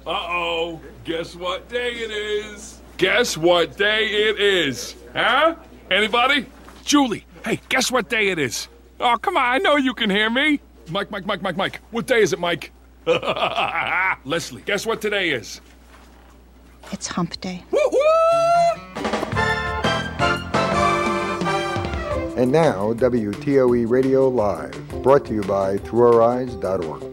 Uh-oh, guess what day it is? Guess what day it is? Huh? Anybody? Julie, hey, guess what day it is? Oh, come on, I know you can hear me. Mike. What day is it, Mike? Leslie, guess what today is? It's hump day. Woo-hoo! And now, WTOE Radio Live, brought to you by ThroughOurEyes.org.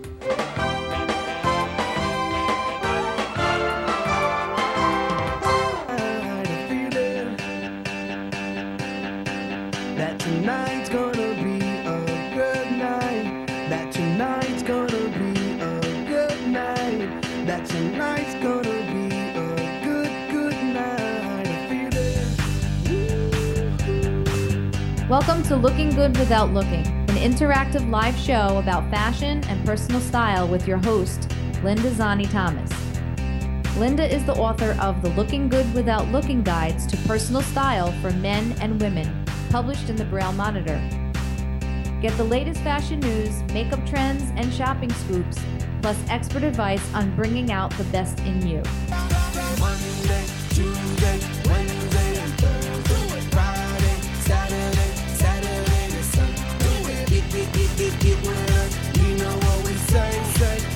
That tonight's gonna be a good night. That tonight's gonna be a good night. That tonight's gonna be a good night. I feel it. Welcome to Looking Good Without Looking, an interactive live show about fashion and personal style with your host, Linda Zani Thomas. Linda is the author of the Looking Good Without Looking Guides to Personal Style for Men and Women, published in the Braille Monitor. Get the latest fashion news, makeup trends, and shopping scoops, plus expert advice on bringing out the best in you. Monday, Tuesday, Wednesday, and Thursday. Friday, Saturday to Sunday. Get with us. You know what we say.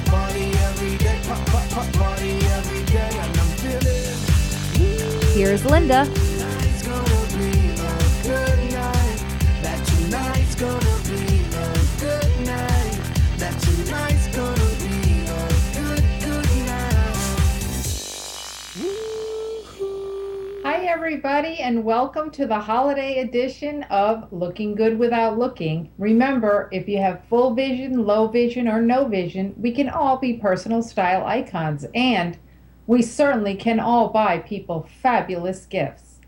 Party every day, party every day, and I'm feeling. Here's Linda. Tonight's gonna be a good night. That tonight's gonna be a good night. That tonight's gonna be a good night. Hi, everybody, and welcome to the holiday edition of Looking Good Without Looking. Remember, if you have full vision, low vision, or no vision, we can all be personal style icons, and we certainly can all buy people fabulous gifts.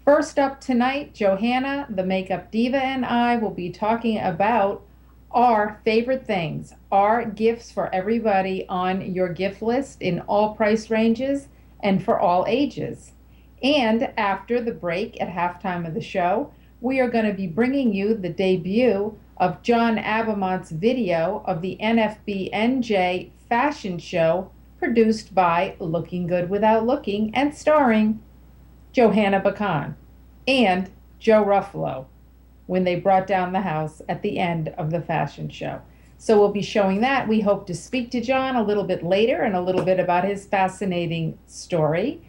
First up tonight, Johanna, the makeup diva, and I will be talking about our favorite things, our gifts for everybody on your gift list in all price ranges and for all ages. And after the break at halftime of the show, we are going to be bringing you the debut of John Abamont's video of the NFBNJ fashion show produced by Looking Good Without Looking and starring Johanna Bacon and Joe Ruffalo when they brought down the house at the end of the fashion show. So we'll be showing that. We hope to speak to John a little bit later and a little bit about his fascinating story.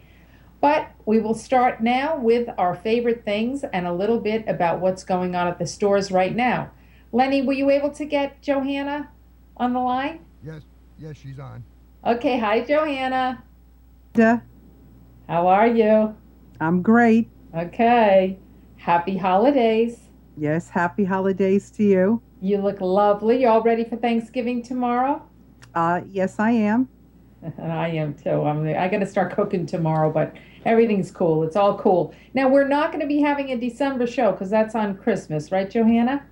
But we will start now with our favorite things and a little bit about what's going on at the stores right now. Lenny, were you able to get Johanna on the line? Yes, she's on. Okay, hi Johanna. Duh. How are you? I'm great. Okay. Happy holidays. Yes, happy holidays to you. You look lovely. You all ready for Thanksgiving tomorrow? Yes, I am. And I am too. I got to start cooking tomorrow, but everything's cool. It's all cool. Now, we're not going to be having a December show because that's on Christmas, right, Johanna?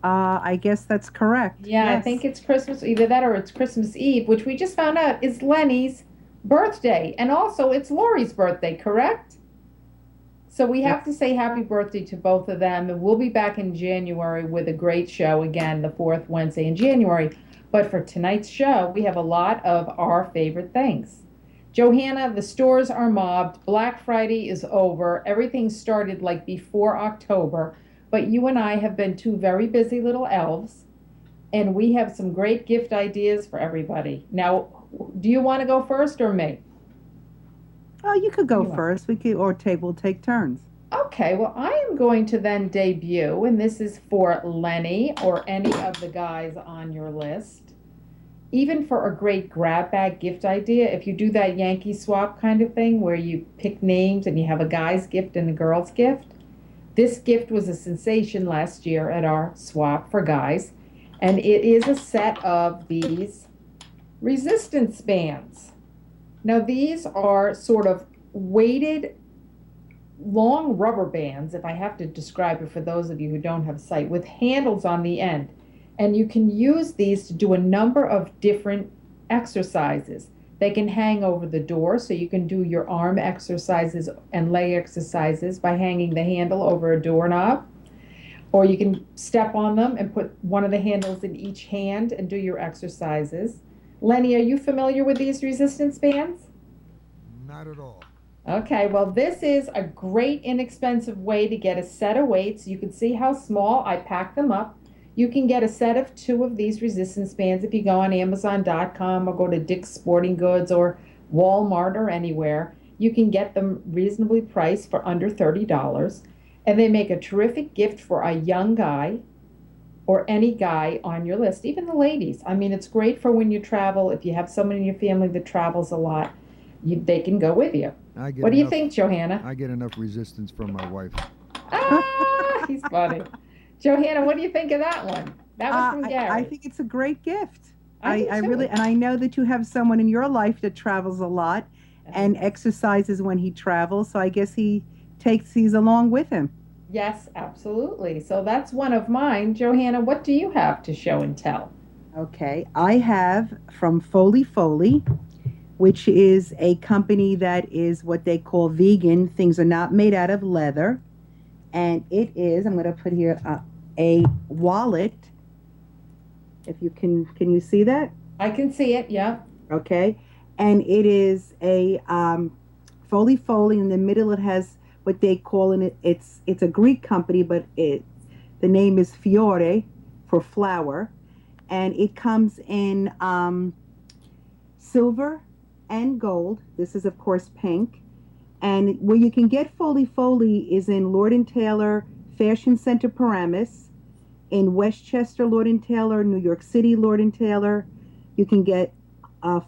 I guess that's correct. Yeah, yes. I think it's Christmas, either that or it's Christmas Eve, which we just found out is Lenny's birthday. And also, it's Lori's birthday, correct? So we have to say happy birthday to both of them. And we'll be back in January with a great show again, the fourth Wednesday in January. But for tonight's show, we have a lot of our favorite things. Johanna, the stores are mobbed. Black Friday is over. Everything started like before October. But you and I have been two very busy little elves. And we have some great gift ideas for everybody. Now, do you want to go first or me? Oh, you could go first. We'll take turns. Okay, well, I am going to then debut, and this is for Lenny or any of the guys on your list. Even for a great grab bag gift idea, if you do that Yankee swap kind of thing where you pick names and you have a guy's gift and a girl's gift, this gift was a sensation last year at our swap for guys, and it is a set of these resistance bands. Now, these are sort of weighted long rubber bands, if I have to describe it for those of you who don't have sight, with handles on the end. And you can use these to do a number of different exercises. They can hang over the door, so you can do your arm exercises and leg exercises by hanging the handle over a doorknob. Or you can step on them and put one of the handles in each hand and do your exercises. Lenny, are you familiar with these resistance bands? Not at all. Okay, well, this is a great inexpensive way to get a set of weights. You can see how small I pack them up. You can get a set of 2 of these resistance bands if you go on Amazon.com or go to Dick's Sporting Goods or Walmart or anywhere. You can get them reasonably priced for under $30. And they make a terrific gift for a young guy or any guy on your list, even the ladies. I mean, it's great for when you travel. If you have someone in your family that travels a lot, they can go with you. What do you think, Johanna? I get enough resistance from my wife. Ah, he's funny. Johanna, what do you think of that one? That was from Gary. I think it's a great gift. I do too. Really, and I know that you have someone in your life that travels a lot and exercises when he travels. So I guess he takes these along with him. Yes, absolutely. So that's one of mine. Johanna, what do you have to show and tell? Okay, I have from Foley, which is a company that is what they call vegan. Things are not made out of leather. And it is, I'm going to put here a wallet. If you can you see that? I can see it, yeah. Okay. And it is a Foley. In the middle, it has what they call it's a Greek company, but the name is Fiore for flower. And it comes in silver and gold. This is, of course, pink. And where you can get Foley is in Lord & Taylor Fashion Center Paramus, in Westchester Lord & Taylor, New York City Lord & Taylor. You can get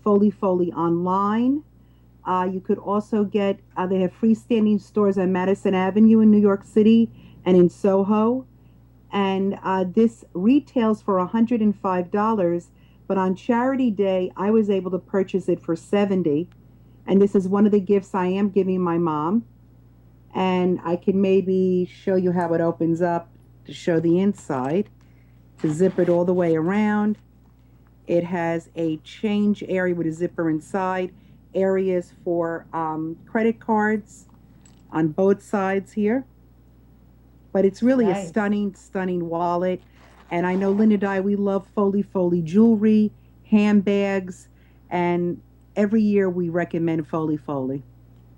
Foley online. You could also get, they have freestanding stores on Madison Avenue in New York City and in Soho. And this retails for $105, but on Charity Day, I was able to purchase it for $70. And this is one of the gifts I am giving my mom. And I can maybe show you how it opens up to show the inside. To zip it all the way around. It has a change area with a zipper inside. Areas for credit cards on both sides here. But it's really a stunning, stunning wallet. And I know Linda and I, we love Foley jewelry, handbags, and every year we recommend Foley.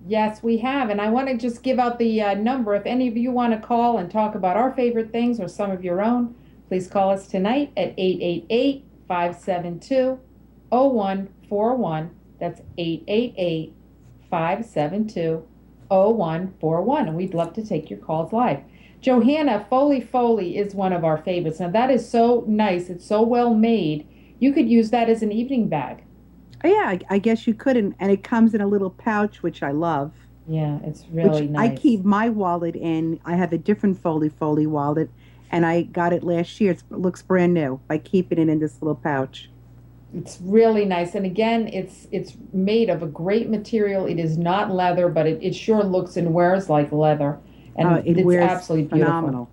Yes, we have. And I want to just give out the number. If any of you want to call and talk about our favorite things or some of your own, please call us tonight at 888-572-0141. That's 888-572-0141. And we'd love to take your calls live. Johanna, Foley is one of our favorites. Now, that is so nice. It's so well made. You could use that as an evening bag. Yeah, I guess you could, and it comes in a little pouch, which I love. Yeah, it's really nice. I keep my wallet in. I have a different Foley wallet, and I got it last year. It looks brand new by keeping it in this little pouch. It's really nice, and again, it's made of a great material. It is not leather, but it sure looks and wears like leather, and it's absolutely beautiful. Phenomenal.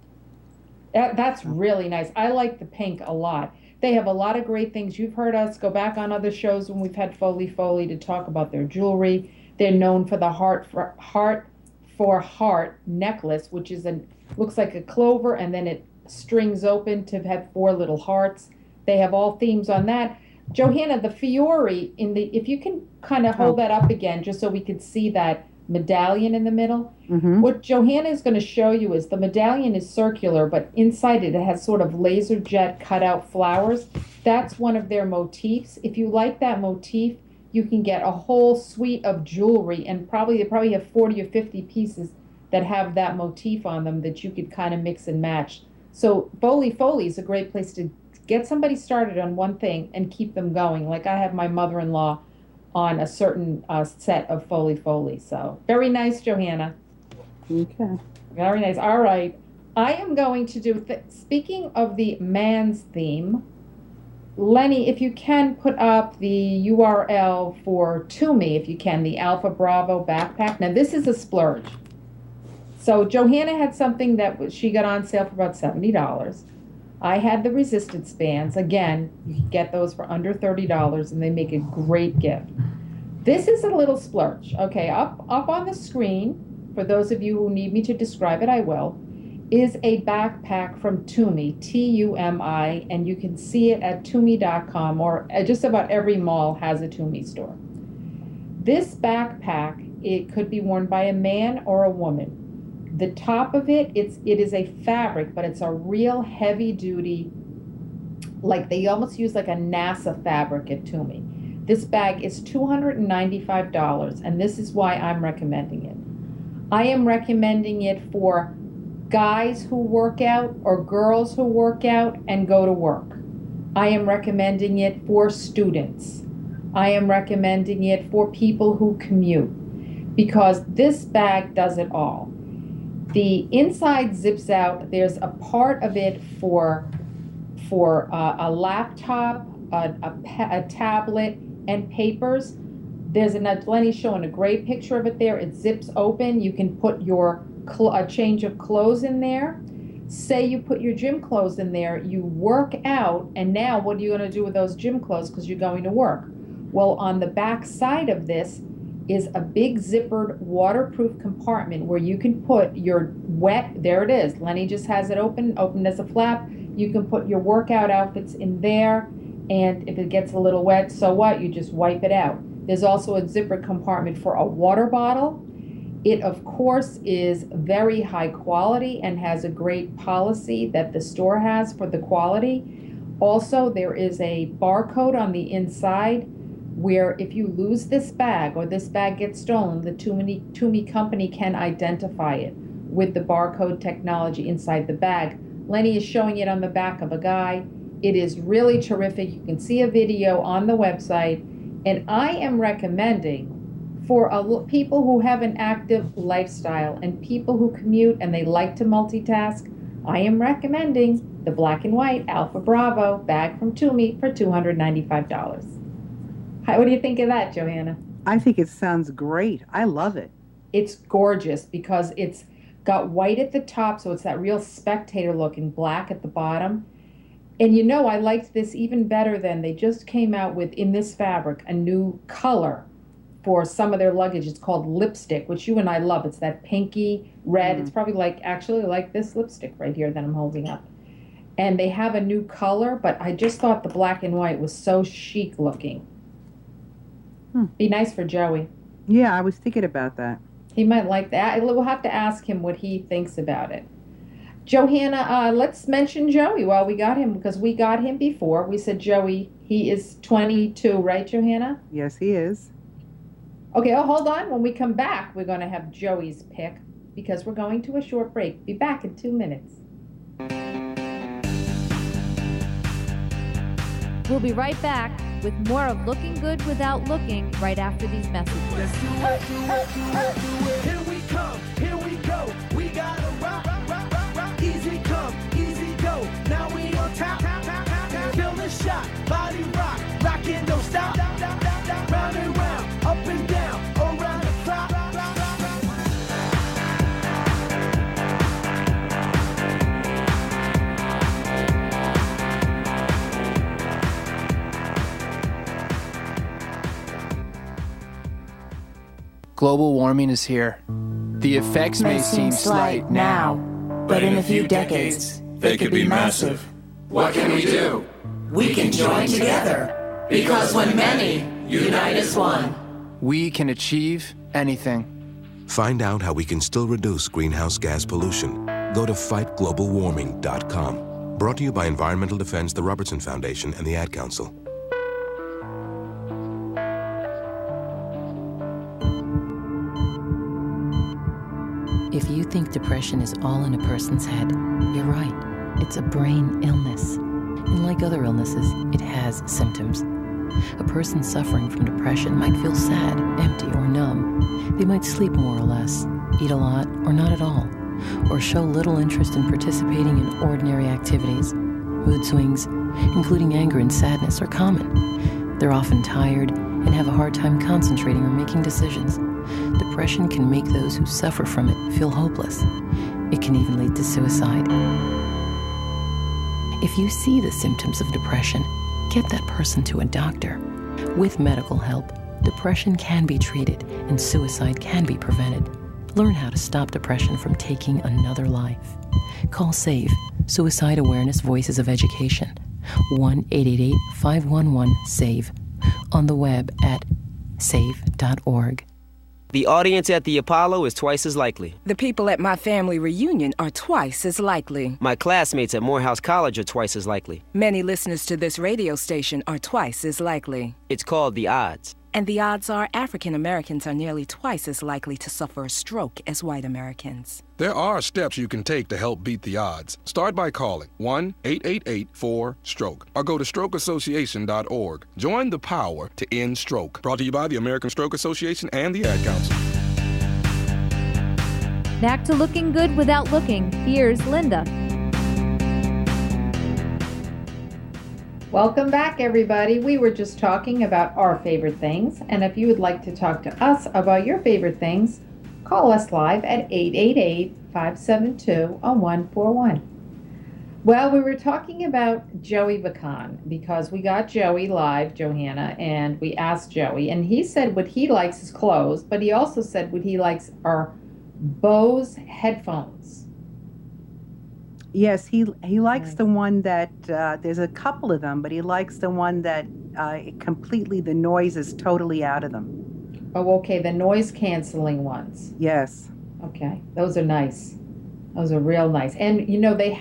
That's really nice. I like the pink a lot. They have a lot of great things. You've heard us go back on other shows when we've had Foley to talk about their jewelry. They're known for the heart for heart necklace, which is looks like a clover, and then it strings open to have 4 little hearts. They have all themes on that. Johanna, the Fiore if you can kind of hold that up again, just so we could see that medallion in the middle. Mm-hmm. What Johanna is going to show you is the medallion is circular, but inside it has sort of laser jet cut out flowers. That's one of their motifs. If you like that motif, you can get a whole suite of jewelry, and they probably have 40 or 50 pieces that have that motif on them that you could kind of mix and match. So Foley is a great place to get somebody started on one thing and keep them going. Like I have my mother-in-law on a certain set of Foley. So very nice, Johanna. Okay. Very nice. All right. I am going to do, speaking of the man's theme, Lenny, if you can put up the URL to me, if you can, the Alpha Bravo backpack. Now, this is a splurge. So Johanna had something that she got on sale for about $70. I had the resistance bands. Again, you can get those for under $30, and they make a great gift. This is a little splurge. Okay, up on the screen, for those of you who need me to describe it, I will, is a backpack from Tumi, Tumi, and you can see it at Tumi.com, or just about every mall has a Tumi store. This backpack, it could be worn by a man or a woman. The top of it is a fabric, but it's a real heavy duty, like they almost use like a NASA fabric at Tumi. This bag is $295, and this is why I'm recommending it. I am recommending it for guys who work out or girls who work out and go to work. I am recommending it for students. I am recommending it for people who commute, because this bag does it all. The inside zips out. There's a part of it for a laptop, a tablet, and papers. There's Lenny's showing a great picture of it there. It zips open. You can put your a change of clothes in there. Say you put your gym clothes in there, you work out, and now what are you going to do with those gym clothes because you're going to work? Well, on the back side of this is a big zippered waterproof compartment where you can put your there it is. Lenny just has it open as a flap. You can put your workout outfits in there, and if it gets a little wet, so what? You just wipe it out. There's also a zippered compartment for a water bottle. It, of course, is very high quality and has a great policy that the store has for the quality. Also, there is a barcode on the inside where if you lose this bag or this bag gets stolen, the Tumi company can identify it with the barcode technology inside the bag. Lenny is showing it on the back of a guy. It is really terrific. You can see a video on the website, and I am recommending for people who have an active lifestyle and people who commute and they like to multitask, I am recommending the black and white Alpha Bravo bag from Tumi for $295. What do you think of that, Johanna? I think it sounds great. I love it. It's gorgeous because it's got white at the top, so it's that real spectator look, and black at the bottom. And you know, I liked this even better than they just came out with, in this fabric, a new color for some of their luggage. It's called lipstick, which you and I love. It's that pinky red. It's probably actually like this lipstick right here that I'm holding up. And they have a new color, but I just thought the black and white was so chic looking. Be nice for Joey. Yeah, I was thinking about that. He might like that. We'll have to ask him what he thinks about it. Johanna, let's mention Joey while we got him, because we got him before. We said Joey, he is 22, right, Johanna? Yes, he is. Okay, hold on. When we come back, we're going to have Joey's pick, because we're going to a short break. Be back in 2 minutes. We'll be right back with more of Looking Good Without Looking right after these messages. Let's do it, do it, do it, do it. Here we come, here we go. We gotta rock, rock, rock, rock, rock. Easy come, easy go. Now we on top, top, top, top, top. Feel the shot, body rock, rockin', don't stop. Round and round, up and down, around the clock. Global warming is here. The effects may seem slight now, but in a few decades, they could be massive. What can we do? We can join together, because when many unite as one, we can achieve anything. Find out how we can still reduce greenhouse gas pollution. Go to fightglobalwarming.com. Brought to you by Environmental Defense, the Robertson Foundation, and the Ad Council. If you think depression is all in a person's head, you're right. It's a brain illness. And like other illnesses, it has symptoms. A person suffering from depression might feel sad, empty, or numb. They might sleep more or less, eat a lot or not at all, or show little interest in participating in ordinary activities. Mood swings, including anger and sadness, are common. They're often tired and have a hard time concentrating or making decisions. Depression can make those who suffer from it feel hopeless. It can even lead to suicide. If you see the symptoms of depression, get that person to a doctor. With medical help, depression can be treated and suicide can be prevented. Learn how to stop depression from taking another life. Call SAVE, Suicide Awareness Voices of Education, 1-888-511-SAVE, on the web at save.org. The audience at the Apollo is twice as likely. The people at my family reunion are twice as likely. My classmates at Morehouse College are twice as likely. Many listeners to this radio station are twice as likely. It's called the odds. And the odds are African Americans are nearly twice as likely to suffer a stroke as white Americans. There are steps you can take to help beat the odds. Start by calling 1-888-4-STROKE or go to strokeassociation.org. Join the power to end stroke. Brought to you by the American Stroke Association and the Ad Council. Back to looking good without looking. Here's Linda. Welcome back, everybody. We were just talking about our favorite things, and if you would like to talk to us about your favorite things, call us live at 888-572-0141. Well, we were talking about Joey Bacan because we got Joey live, Johanna, and we asked Joey, and he said what he likes is clothes, but he also said what he likes are Bose headphones. Yes, he likes the one that, there's a couple of them, but he likes the one that completely, the noise is totally out of them. Oh, okay, the noise canceling ones. Yes. Okay, those are nice. Those are real nice. And, you know, they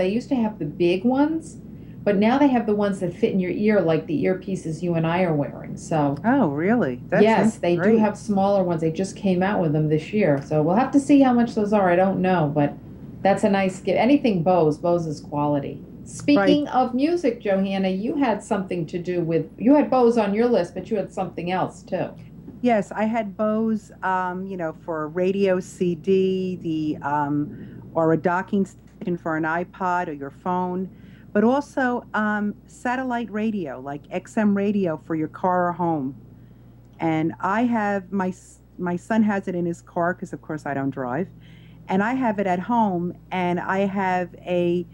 used to have the big ones, but now they have the ones that fit in your ear, like the earpieces you and I are wearing. So. Oh, really? Yes, they great. do have smaller ones. They just came out with them this year. So we'll have to see how much those are. I don't know, but that's a nice gift. Anything Bose is quality. Speaking of music, Johanna, you had something to do with, you had Bose on your list, but you had something else too. Yes, I had Bose, for a radio CD, or a docking station for an iPod or your phone, but also satellite radio, like XM radio for your car or home. And I have, my son has it in his car because, of course, I don't drive. And I have it at home, and I have I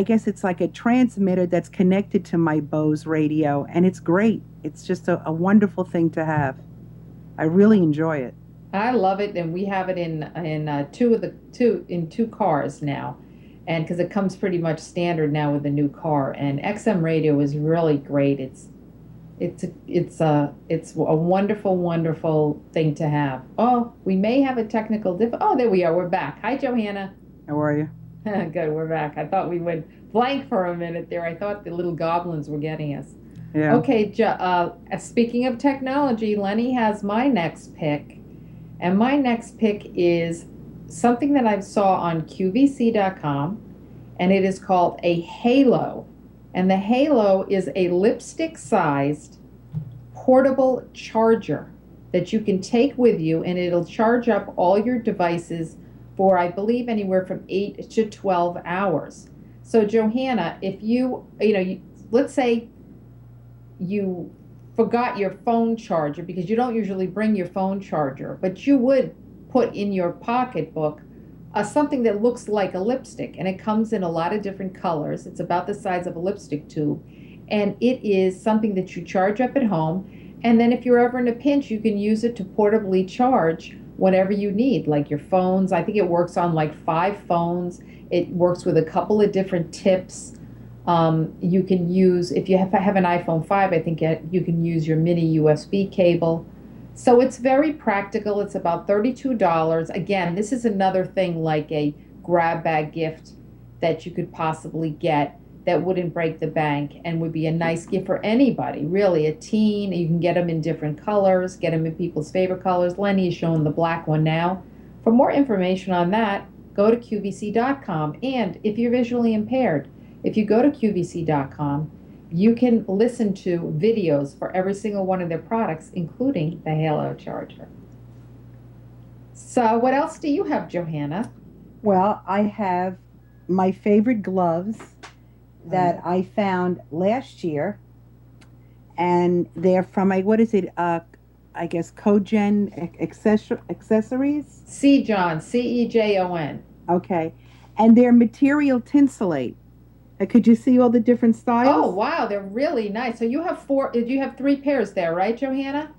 guess it's like a transmitter that's connected to my Bose radio, and it's great. It's just a wonderful thing to have. I really enjoy it. I love it, and we have it in two cars now, and because it comes pretty much standard now with the new car. And XM radio is really great. It's a wonderful, wonderful thing to have. Oh, we may have a technical Oh, there we are. We're back. Hi, Johanna. How are you? Good, we're back. I thought we went blank for a minute there. I thought the little goblins were getting us. Yeah. Okay, speaking of technology, Lenny has my next pick. And my next pick is something that I saw on QVC.com, and it is called a Halo. And the Halo is a lipstick-sized portable charger that you can take with you, and it'll charge up all your devices for, I believe, anywhere from 8 to 12 hours. So, Johanna, if let's say you forgot your phone charger, because you don't usually bring your phone charger, but you would put in your pocketbook something that looks like a lipstick, and it comes in a lot of different colors. It's about the size of a lipstick tube, and it is something that you charge up at home, and then if you're ever in a pinch, you can use it to portably charge whatever you need, like your phones. I think it works on like 5 phones. It works with a couple of different tips. You can use, if you have an iPhone 5, I think you can use your mini USB cable. So it's very practical. It's about $32. Again, this is another thing like a grab bag gift that you could possibly get that wouldn't break the bank and would be a nice gift for anybody, really, a teen. You can get them in different colors, get them in people's favorite colors. Lenny is showing the black one now. For more information on that, go to QVC.com. And if you're visually impaired, if you go to QVC.com, you can listen to videos for every single one of their products, including the Halo charger. So what else do you have, Johanna? Well, I have my favorite gloves that I found last year, and they're from I guess Cogen Accessories. Cejon, C-E-J-O-N. Okay, and they're material tinselate. Could you see all the different styles? Oh, wow, they're really nice. So you have 3 pairs there, right, Johanna?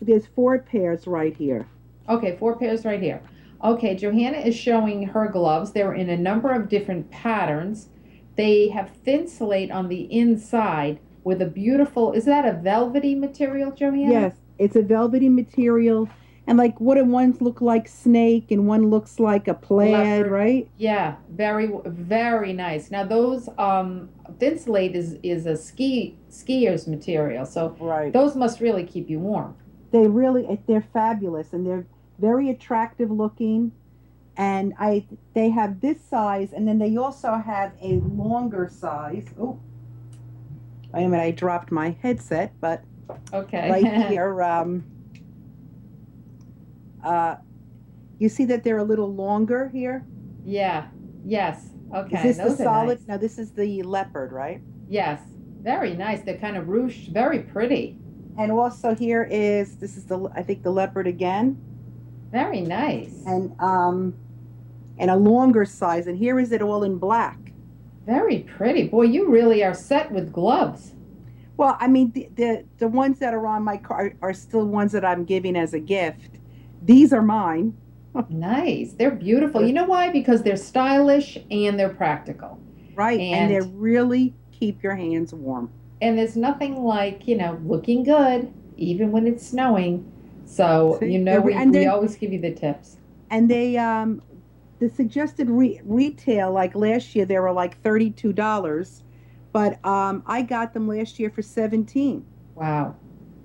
There's 4 pairs right here. Okay, 4 pairs right here. Okay, Johanna is showing her gloves. They're in a number of different patterns. They have thin slate on the inside with a beautiful, is that a velvety material, Johanna? Yes, it's a velvety material. And like what ones look like snake and one looks like a plaid, Leopard. right? Yeah, very, very nice. Now those thin slate is a skier's material, so Right. those must really keep you warm. They're fabulous and they're very attractive looking. And they have this size, and then they also have a longer size. Oh, wait a minute, I dropped my headset, but okay, right here, you see that they're a little longer here? Yeah, yes, okay. Is this those the are solid? nice. No, this is the leopard, right? Yes, very nice. They're kind of ruched, very pretty. And also here is, I think the leopard again. Very nice. And a longer size. And here is it all in black. Very pretty. Boy, you really are set with gloves. Well, I mean, the ones that are on my car are still ones that I'm giving as a gift. These are mine. Nice. They're beautiful. You know why? Because they're stylish and they're practical. Right. And they really keep your hands warm. And there's nothing like, looking good, even when it's snowing. So, See? we always give you the tips. And they, the suggested retail, like last year, they were like $32. But I got them last year for $17. Wow.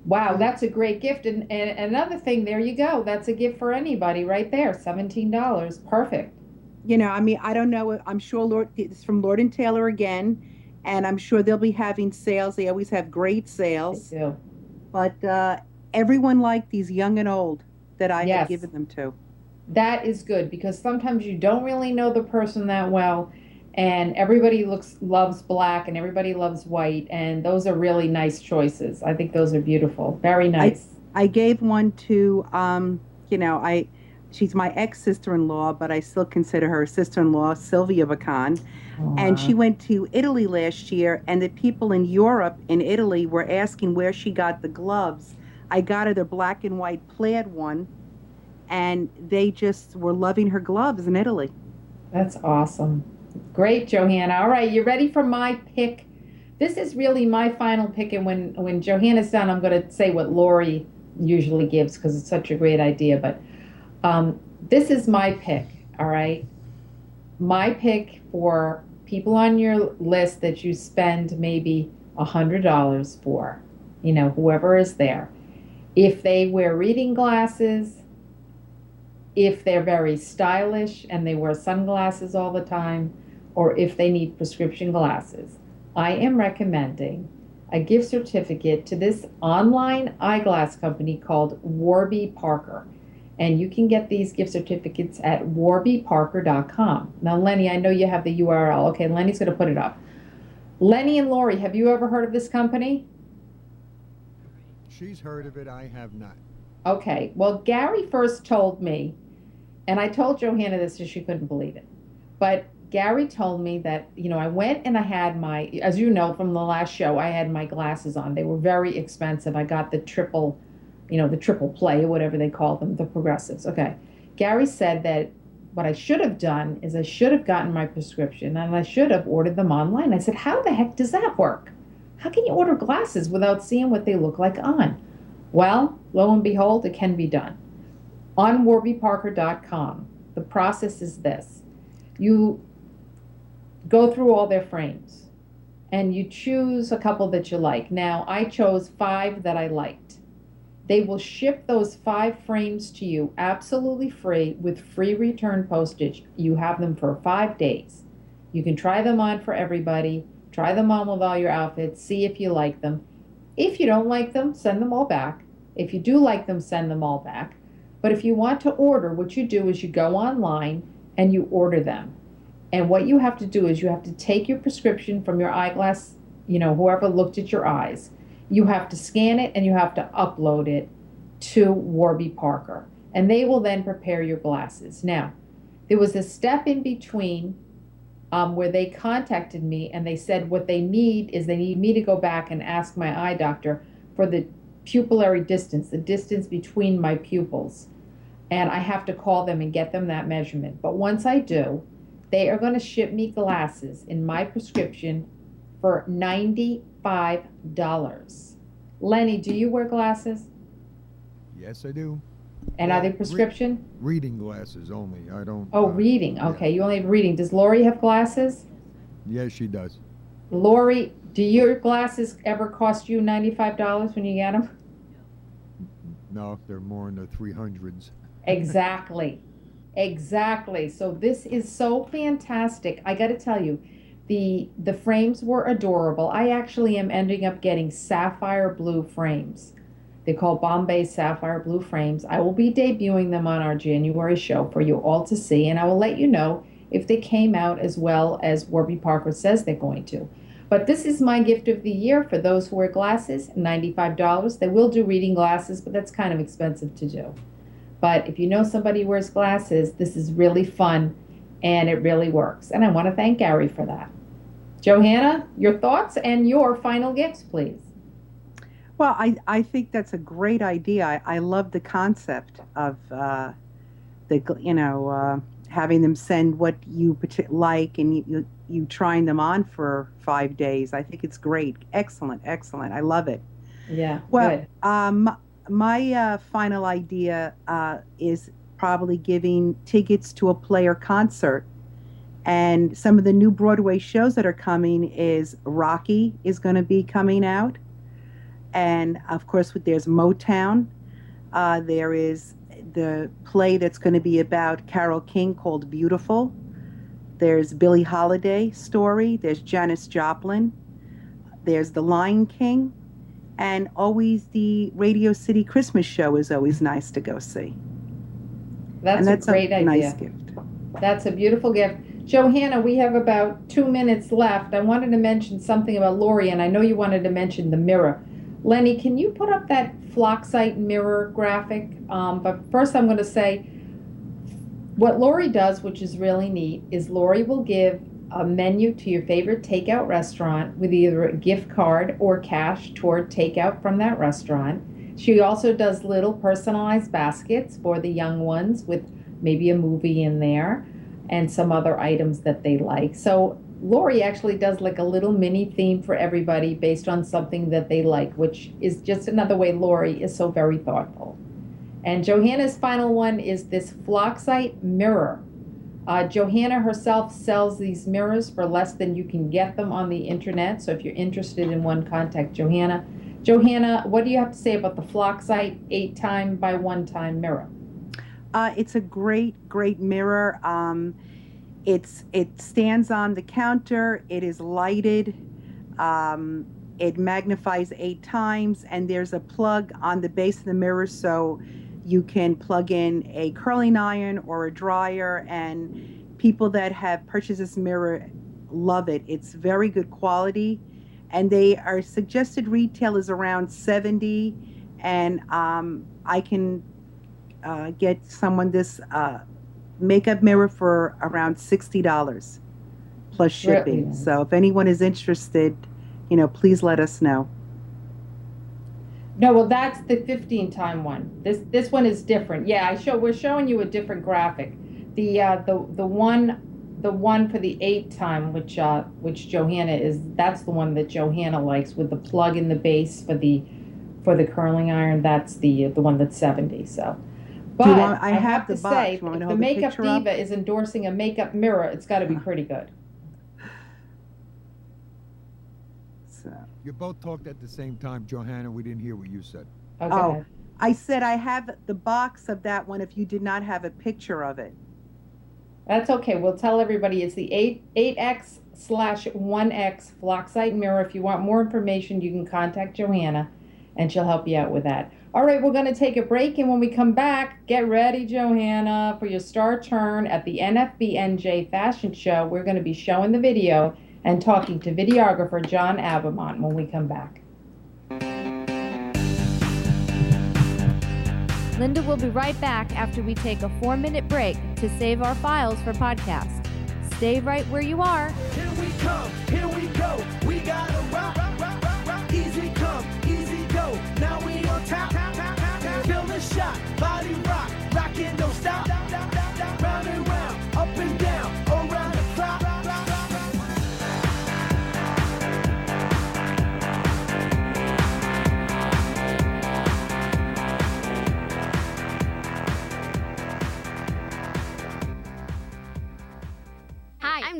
Wow, that's a great gift. And another thing, there you go. That's a gift for anybody right there. $17. Perfect. I don't know. I'm sure it's from Lord & Taylor again. And I'm sure they'll be having sales. They always have great sales. They do. But everyone liked these young and old that I had given them to. That is good because sometimes you don't really know the person that well. And everybody loves black and everybody loves white. And those are really nice choices. I think those are beautiful. Very nice. I gave one to, she's my ex-sister-in-law, but I still consider her a sister-in-law, Sylvia Bacon. And she went to Italy last year, and the people in Europe, in Italy, were asking where she got the gloves. I got her the black and white plaid one, and they just were loving her gloves in Italy. That's awesome. Great, Johanna. All right, you ready for my pick? This is really my final pick, and when Johanna's done, I'm going to say what Lori usually gives because it's such a great idea. But this is my pick, all right? My pick for people on your list that you spend maybe $100 for, whoever is there. If they wear reading glasses, if they're very stylish and they wear sunglasses all the time, or if they need prescription glasses, I am recommending a gift certificate to this online eyeglass company called Warby Parker. And you can get these gift certificates at warbyparker.com. Now, Lenny, I know you have the URL. Okay, Lenny's going to put it up. Lenny and Lori, have you ever heard of this company? She's heard of it. I have not. Okay, well, Gary first told me, and I told Johanna this so she couldn't believe it. But Gary told me that, I went and I had my, as you know from the last show, I had my glasses on. They were very expensive. I got the triple play, or whatever they call them, the progressives. Okay. Gary said that what I should have done is I should have gotten my prescription and I should have ordered them online. I said, how the heck does that work? How can you order glasses without seeing what they look like on? Well, lo and behold, it can be done. On warbyparker.com, the process is this. You go through all their frames and you choose a couple that you like. Now, I chose 5 that I liked. They will ship those 5 frames to you absolutely free with free return postage. You have them for 5 days. You can try them on for everybody. Try them on with all your outfits. See if you like them. If you don't like them, send them all back. If you do like them, send them all back. But if you want to order, what you do is you go online and you order them. And what you have to do is you have to take your prescription from your eyeglass, whoever looked at your eyes. You have to scan it and you have to upload it to Warby Parker. And they will then prepare your glasses. Now, there was a step in between where they contacted me and they said what they need is they need me to go back and ask my eye doctor for the pupillary distance, the distance between my pupils. and I have to call them and get them that measurement. But once I do, they are going to ship me glasses in my prescription for $95. Lenny, do you wear glasses? Yes, I do. And are they prescription? Reading glasses only. I don't. Oh, reading. Okay, you only have reading. Does Lori have glasses? Yes, she does. Lori, do your glasses ever cost you $95 when you get them? No, they're more in the 300s. Exactly. Exactly. So this is so fantastic. I got to tell you, the frames were adorable. I actually am ending up getting sapphire blue frames. They're called Bombay Sapphire Blue frames. I will be debuting them on our January show for you all to see, and I will let you know if they came out as well as Warby Parker says they're going to. But this is my gift of the year for those who wear glasses, $95. They will do reading glasses, but that's kind of expensive to do. But if you know somebody who wears glasses, this is really fun, and it really works. And I want to thank Gary for that. Johanna, your thoughts and your final gifts, please. Well, I think that's a great idea. I love the concept of having them send what you like and you trying them on for 5 days. I think it's great. Excellent. I love it. Yeah. Well, good. My final idea is probably giving tickets to a Player concert. And some of the new Broadway shows that are coming is Rocky is going to be coming out. And, of course, there's Motown. There is the play that's going to be about Carole King called Beautiful. There's Billie Holiday story. There's Janis Joplin. There's The Lion King. And always the Radio City Christmas show is always nice to go see. That's a great idea. Nice gift. That's a beautiful gift. Johanna, we have about 2 minutes left. I wanted to mention something about Lori, and I know you wanted to mention the mirror. Lenny, can you put up that Flocksite mirror graphic? But first I'm going to say what Lori does, which is really neat, is Lori will give a menu to your favorite takeout restaurant with either a gift card or cash toward takeout from that restaurant. She also does little personalized baskets for the young ones with maybe a movie in there and some other items that they like. So Lori actually does like a little mini theme for everybody based on something that they like, which is just another way Lori is so very thoughtful. And Johanna's final one is this Flocksite mirror. Johanna herself sells these mirrors for less than you can get them on the internet. So if you're interested in one, contact Johanna. Johanna, what do you have to say about the Flocksite 8x by 1x mirror? It's a great mirror. It stands on the counter. It is lighted. It magnifies 8 times, and there's a plug on the base of the mirror so you can plug in a curling iron or a dryer, and people that have purchased this mirror love it. It's very good quality, and they are suggested retail is around $70, and I can get someone this makeup mirror for around $60 plus shipping. Really? So if anyone is interested, please let us know. No, well, that's the 15x one. This one is different. Yeah, we're showing you a different graphic. The one for the 8x, which Johanna is, that's the one that Johanna likes with the plug in the base for the curling iron. That's the one that's 70. So, but I have to say, if the Makeup Diva is endorsing a makeup mirror, it's got to be pretty good. You both talked at the same time, Johanna. We didn't hear what you said. Okay. I said I have the box of that one if you did not have a picture of it. That's okay. We'll tell everybody it's the 8X/1X Flocksite mirror. If you want more information, you can contact Johanna, and she'll help you out with that. All right, we're going to take a break, and when we come back, get ready, Johanna, for your star turn at the NFBNJ Fashion Show. We're going to be showing the video and talking to videographer John Abamont when we come back. Linda will be right back after we take a 4-minute break to save our files for podcast. Stay right where you are. Here we come, here we go. We gotta rock, rock, rock, rock, rock. Easy come, easy go. Now we on top, top, top, top, top. Feel the shot, body rock, rockin'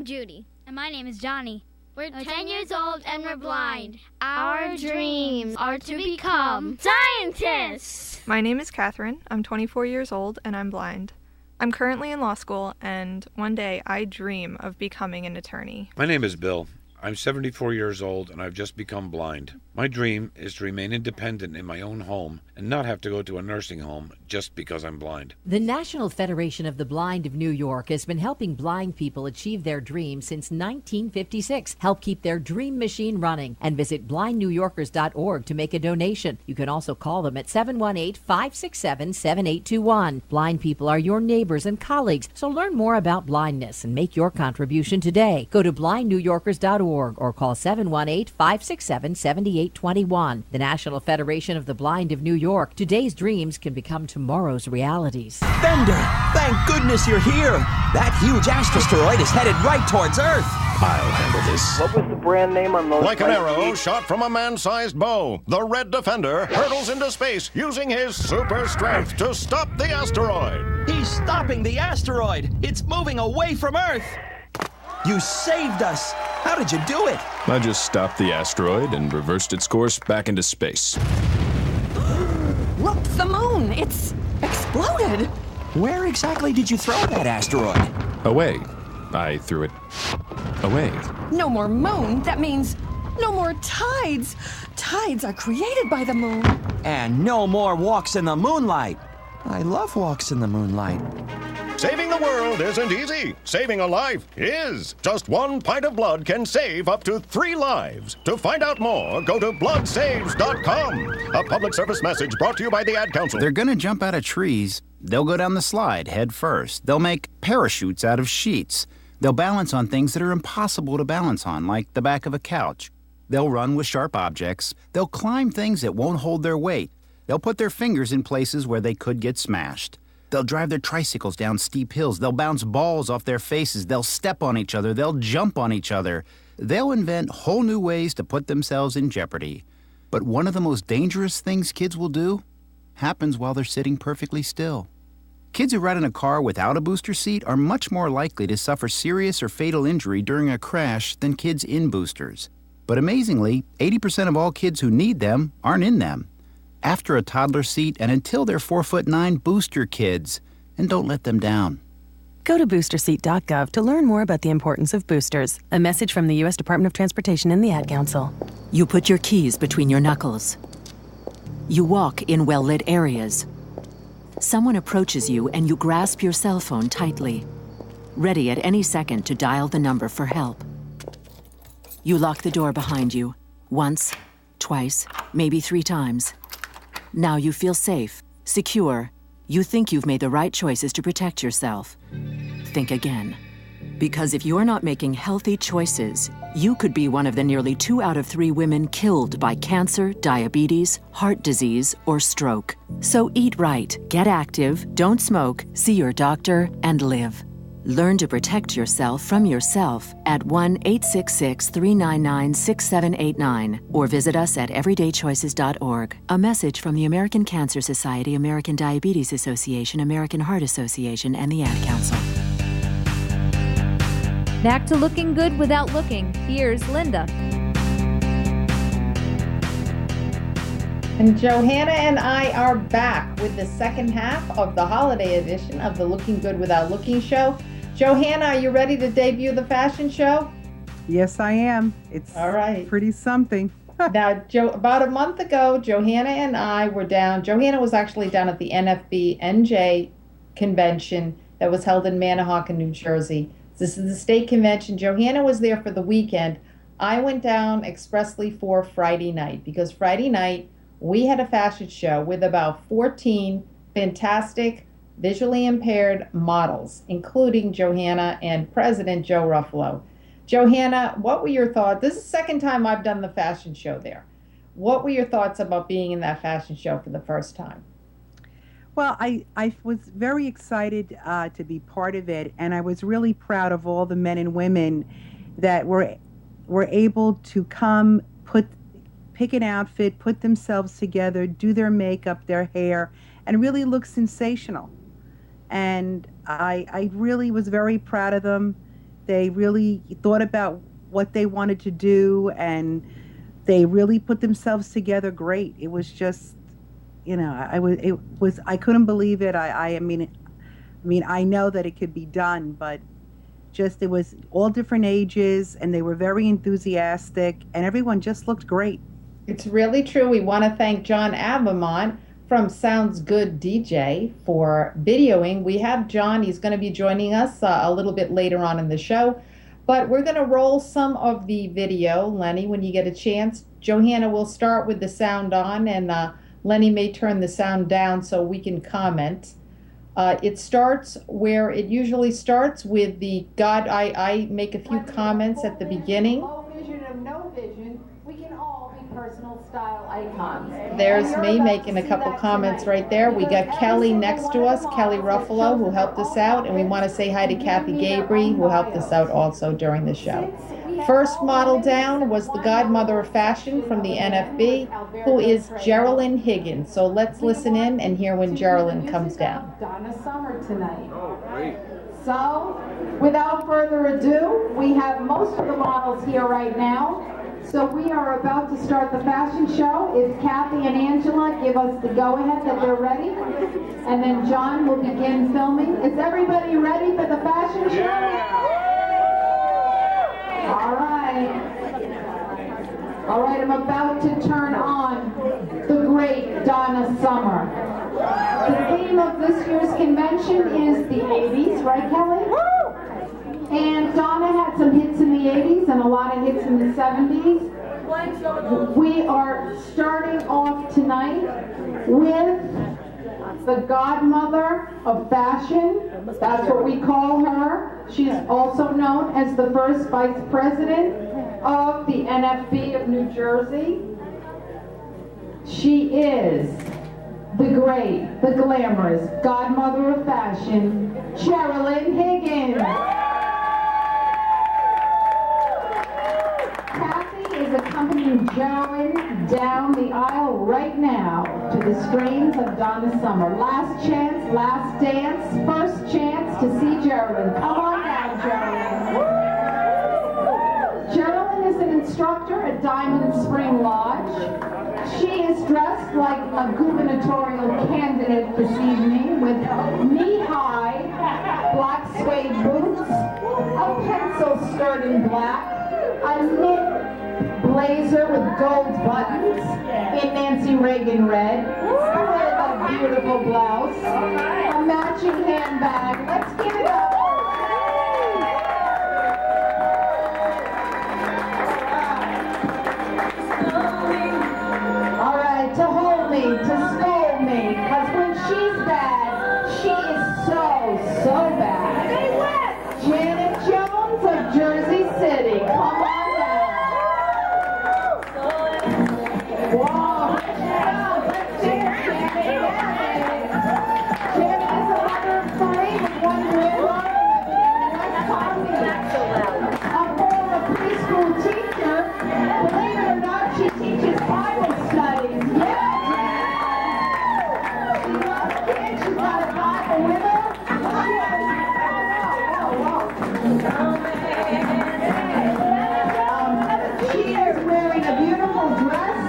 Judy. And my name is Johnny. We're 10 years old and we're blind. Our dreams are to become scientists. My name is Catherine. I'm 24 years old and I'm blind. I'm currently in law school, and one day I dream of becoming an attorney. My name is Bill. I'm 74 years old and I've just become blind. My dream is to remain independent in my own home and not have to go to a nursing home just because I'm blind. The National Federation of the Blind of New York has been helping blind people achieve their dreams since 1956. Help keep their dream machine running and visit blindnewyorkers.org to make a donation. You can also call them at 718-567-7821. Blind people are your neighbors and colleagues, so learn more about blindness and make your contribution today. Go to blindnewyorkers.org or call 718-567-7821. The National Federation of the Blind of New York. Today's dreams can become tomorrow's realities. Bender, thank goodness you're here. That huge asteroid is headed right towards Earth. I'll handle this. What was the brand name on those? Like an arrow shot from a man-sized bow, the Red Defender hurtles into space using his super strength to stop the asteroid. He's stopping the asteroid. It's moving away from Earth. You saved us. How did you do it? I just stopped the asteroid and reversed its course back into space. Look, the moon! It's exploded! Where exactly did you throw that asteroid? Away. I threw it away. No more moon. That means no more tides. Tides are created by the moon. And no more walks in the moonlight. I love walks in the moonlight. Saving the world isn't easy. Saving a life is. Just 1 pint of blood can save up to 3 lives. To find out more, go to bloodsaves.com. A public service message brought to you by the Ad Council. They're gonna jump out of trees. They'll go down the slide head first. They'll make parachutes out of sheets. They'll balance on things that are impossible to balance on, like the back of a couch. They'll run with sharp objects. They'll climb things that won't hold their weight. They'll put their fingers in places where they could get smashed. They'll drive their tricycles down steep hills. They'll bounce balls off their faces. They'll step on each other. They'll jump on each other. They'll invent whole new ways to put themselves in jeopardy. But one of the most dangerous things kids will do happens while they're sitting perfectly still. Kids who ride in a car without a booster seat are much more likely to suffer serious or fatal injury during a crash than kids in boosters. But amazingly, 80% of all kids who need them aren't in them. After a toddler seat and until they're 4'9" booster kids, and don't let them down. Go to boosterseat.gov to learn more about the importance of boosters. A message from the U.S. Department of Transportation and the Ad Council. You put your keys between your knuckles. You walk in well-lit areas. Someone approaches you and you grasp your cell phone tightly, ready at any second to dial the number for help. You lock the door behind you, once, twice, maybe 3 times. Now you feel safe, secure. You think you've made the right choices to protect yourself. Think again. Because if you're not making healthy choices, you could be one of the nearly 2 out of 3 women killed by cancer, diabetes, heart disease, or stroke. So eat right, get active, don't smoke, see your doctor, and live. Learn to protect yourself from yourself at 1-866-399-6789 or visit us at everydaychoices.org. A message from the American Cancer Society, American Diabetes Association, American Heart Association, and the Ad Council. Back to looking good without looking. Here's Linda. And Johanna and I are back with the second half of the holiday edition of the Looking Good Without Looking show. Johanna, are you ready to debut the fashion show? Yes, I am. It's all right. Pretty something. Now, about a month ago, Johanna and I were down. Johanna was actually down at the NFBNJ convention that was held in Manahawkin, New Jersey. This is the state convention. Johanna was there for the weekend. I went down expressly for Friday night because Friday night we had a fashion show with about 14 fantastic visually impaired models, including Johanna and President Joe Ruffalo. Johanna, what were your thoughts? This is the second time I've done the fashion show there. What were your thoughts about being in that fashion show for the first time? Well, I was very excited to be part of it, and I was really proud of all the men and women that were able to come, pick an outfit, put themselves together, do their makeup, their hair, and really look sensational. And I really was very proud of them. They really thought about what they wanted to do, and they really put themselves together great. It was just, I couldn't believe it. I mean, I know that it could be done, but just, it was all different ages, and they were very enthusiastic, and everyone just looked great. It's really true. We want to thank John Abamont from Sounds Good DJ for videoing. We have John. He's going to be joining us a little bit later on in the show. But we're going to roll some of the video, Lenny, when you get a chance. Johanna will start with the sound on, and Lenny may turn the sound down so we can comment. It starts where it usually starts with the God. I make a few comments at the beginning. Low vision and no vision, we can all be personal style icons. There's me making a couple comments right there. We got Kelly next to us, Kelly Ruffalo, who helped us out, and we want to say hi to Kathy Gabry, who helped us out also during the show. First model down was the godmother of fashion from the NFB, who is Geraldine Higgins. So let's listen in and hear when Geraldine comes down. Donna Summer tonight. Oh, great. So, without further ado, we have most of the models here right now. So we are about to start the fashion show. If Kathy and Angela give us the go-ahead that they're ready, and then John will begin filming. Is everybody ready for the fashion show? Yeah. All right. All right, I'm about to turn on the great Donna Summer. The theme of this year's convention is the 80s, right, Kelly? And Donna had some hits in the 80s and a lot of hits in the 70s. We are starting off tonight with the godmother of fashion. That's what we call her. She's also known as the first vice president of the NFB of New Jersey. She is the great, the glamorous godmother of fashion, Geraldine Higgins. Kathy is accompanying Geraldine down the aisle right now to the strains of Donna Summer. Last chance, last dance, first chance to see Geraldine. Come on down, Geraldine. Geraldine is an instructor at Diamond Spring Lodge. She is dressed like a gubernatorial candidate this evening with knee-high black suede boots, a pencil skirt in black, a knit blazer with gold buttons in Nancy Reagan red, with a beautiful blouse, a matching handbag. Let's give it up. All right, to hold me, to scold me, because when she's bad, she is so bad. Janet Jones of Jersey City, come on down. Wow, let's dance, Janet. Janet is a mother of three with one granddaughter living in West Palm Beach. A former preschool teacher, believe it or not, she teaches Bible studies. Yeah. She loves kids, she's got a Bible with her. She is wearing a beautiful dress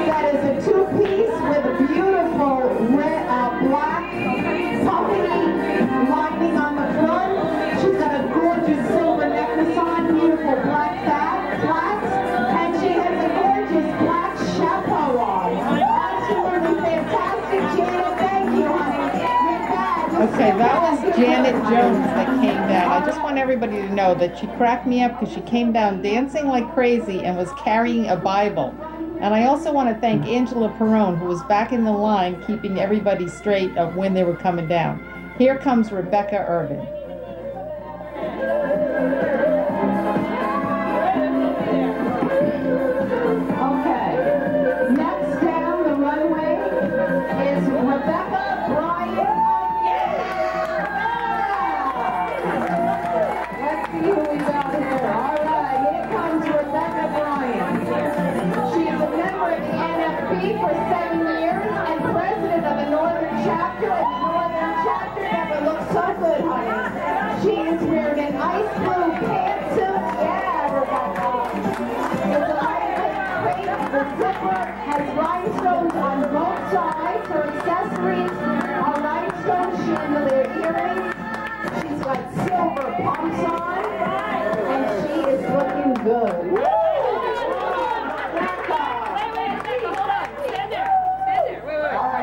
that is a two-piece with a beautiful red, black puffy lining on the front. She's got a gorgeous silver necklace on, beautiful black flats, and she has a gorgeous black chapeau on. Absolutely fantastic, Janet. Thank you, honey. Okay, that was Janet Jones that came down. I just want everybody to know that she cracked me up because she came down dancing like crazy and was carrying a Bible. And I also want to thank Angela Perrone, who was back in the line keeping everybody straight of when they were coming down. Here comes Rebecca Irvin. Okay, next down the runway is Rebecca Bryant. Let's see who we got here. All right, here comes Rebecca Bryant. She is a member of the NFB for 7 years and president of the Northern Chapter, and the Northern Chapter never looked so good, honey. She is wearing an ice blue zipper has rhinestones on both sides. Her accessories are rhinestone chandelier earrings. She's got silver pumps on, and she is looking good.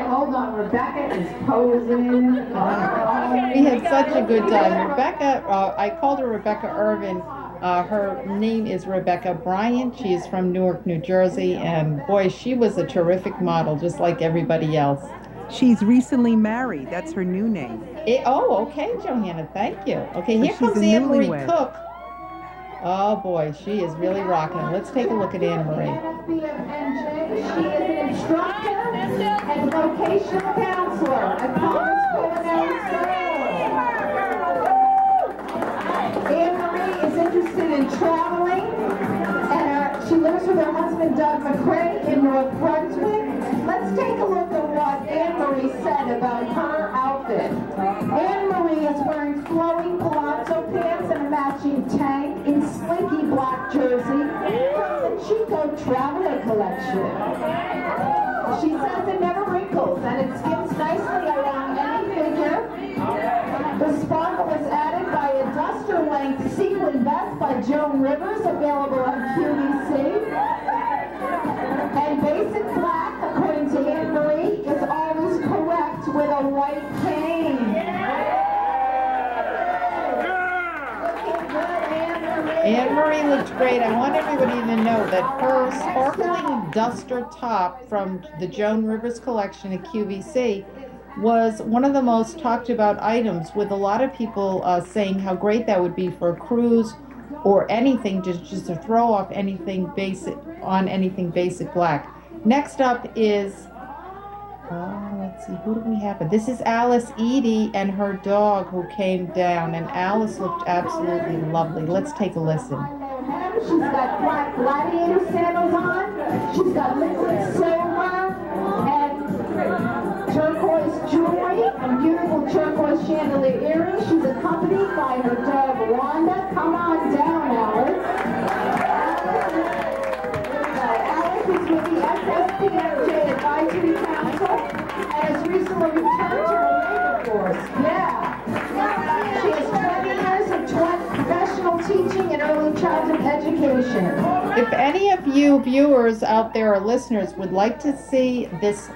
Hold on, Rebecca is posing. We had such a good time. Rebecca, I called her Rebecca Irvin. Her name is Rebecca Bryant. She is from Newark, New Jersey, and boy, she was a terrific model, just like everybody else. She's recently married. That's her new name. Oh, okay, Johanna, thank you. Okay, here She's comes a Anne Marie newlywed. Cook. Oh boy, she is really rocking it. Let's take a look at Anne Marie. NFBNJ. She is an instructor and vocational counselor at Kovacs Perspective. Anne Marie is interested in traveling, and she lives with her husband Doug McCrae in North Brunswick. Let's take a look at what Anne Marie said about her outfit. Anne Marie is wearing flowing palazzo pants and a matching tank in slinky black jersey from the Chico Traveler collection. She says it never wrinkles and it skims nicely around any figure. The sparkle is added by a duster-length sequin vest by Joan Rivers, available on QVC. And basic black, according to Anne Marie, is always correct with a white cane. Anne Marie looked great. I want everybody to know that her sparkling duster top from the Joan Rivers collection at QVC was one of the most talked about items, with a lot of people saying how great that would be for a cruise or anything, just to throw off anything basic on anything basic black. Next up is, let's see, who do we have? This is Alice Edie and her dog who came down, and Alice looked absolutely lovely. Let's take a listen. She's got black gladiator sandals on. She's got liquid silver and turquoise jewelry and beautiful turquoise chandelier earrings. She's accompanied by her dog Wanda. Come on down, Alice. Alice is with the NFBNJ Advisory Council and has recently returned to the labor force. Yeah. She has 20 years of professional teaching and early childhood education. If any of you viewers out there or listeners would like to see this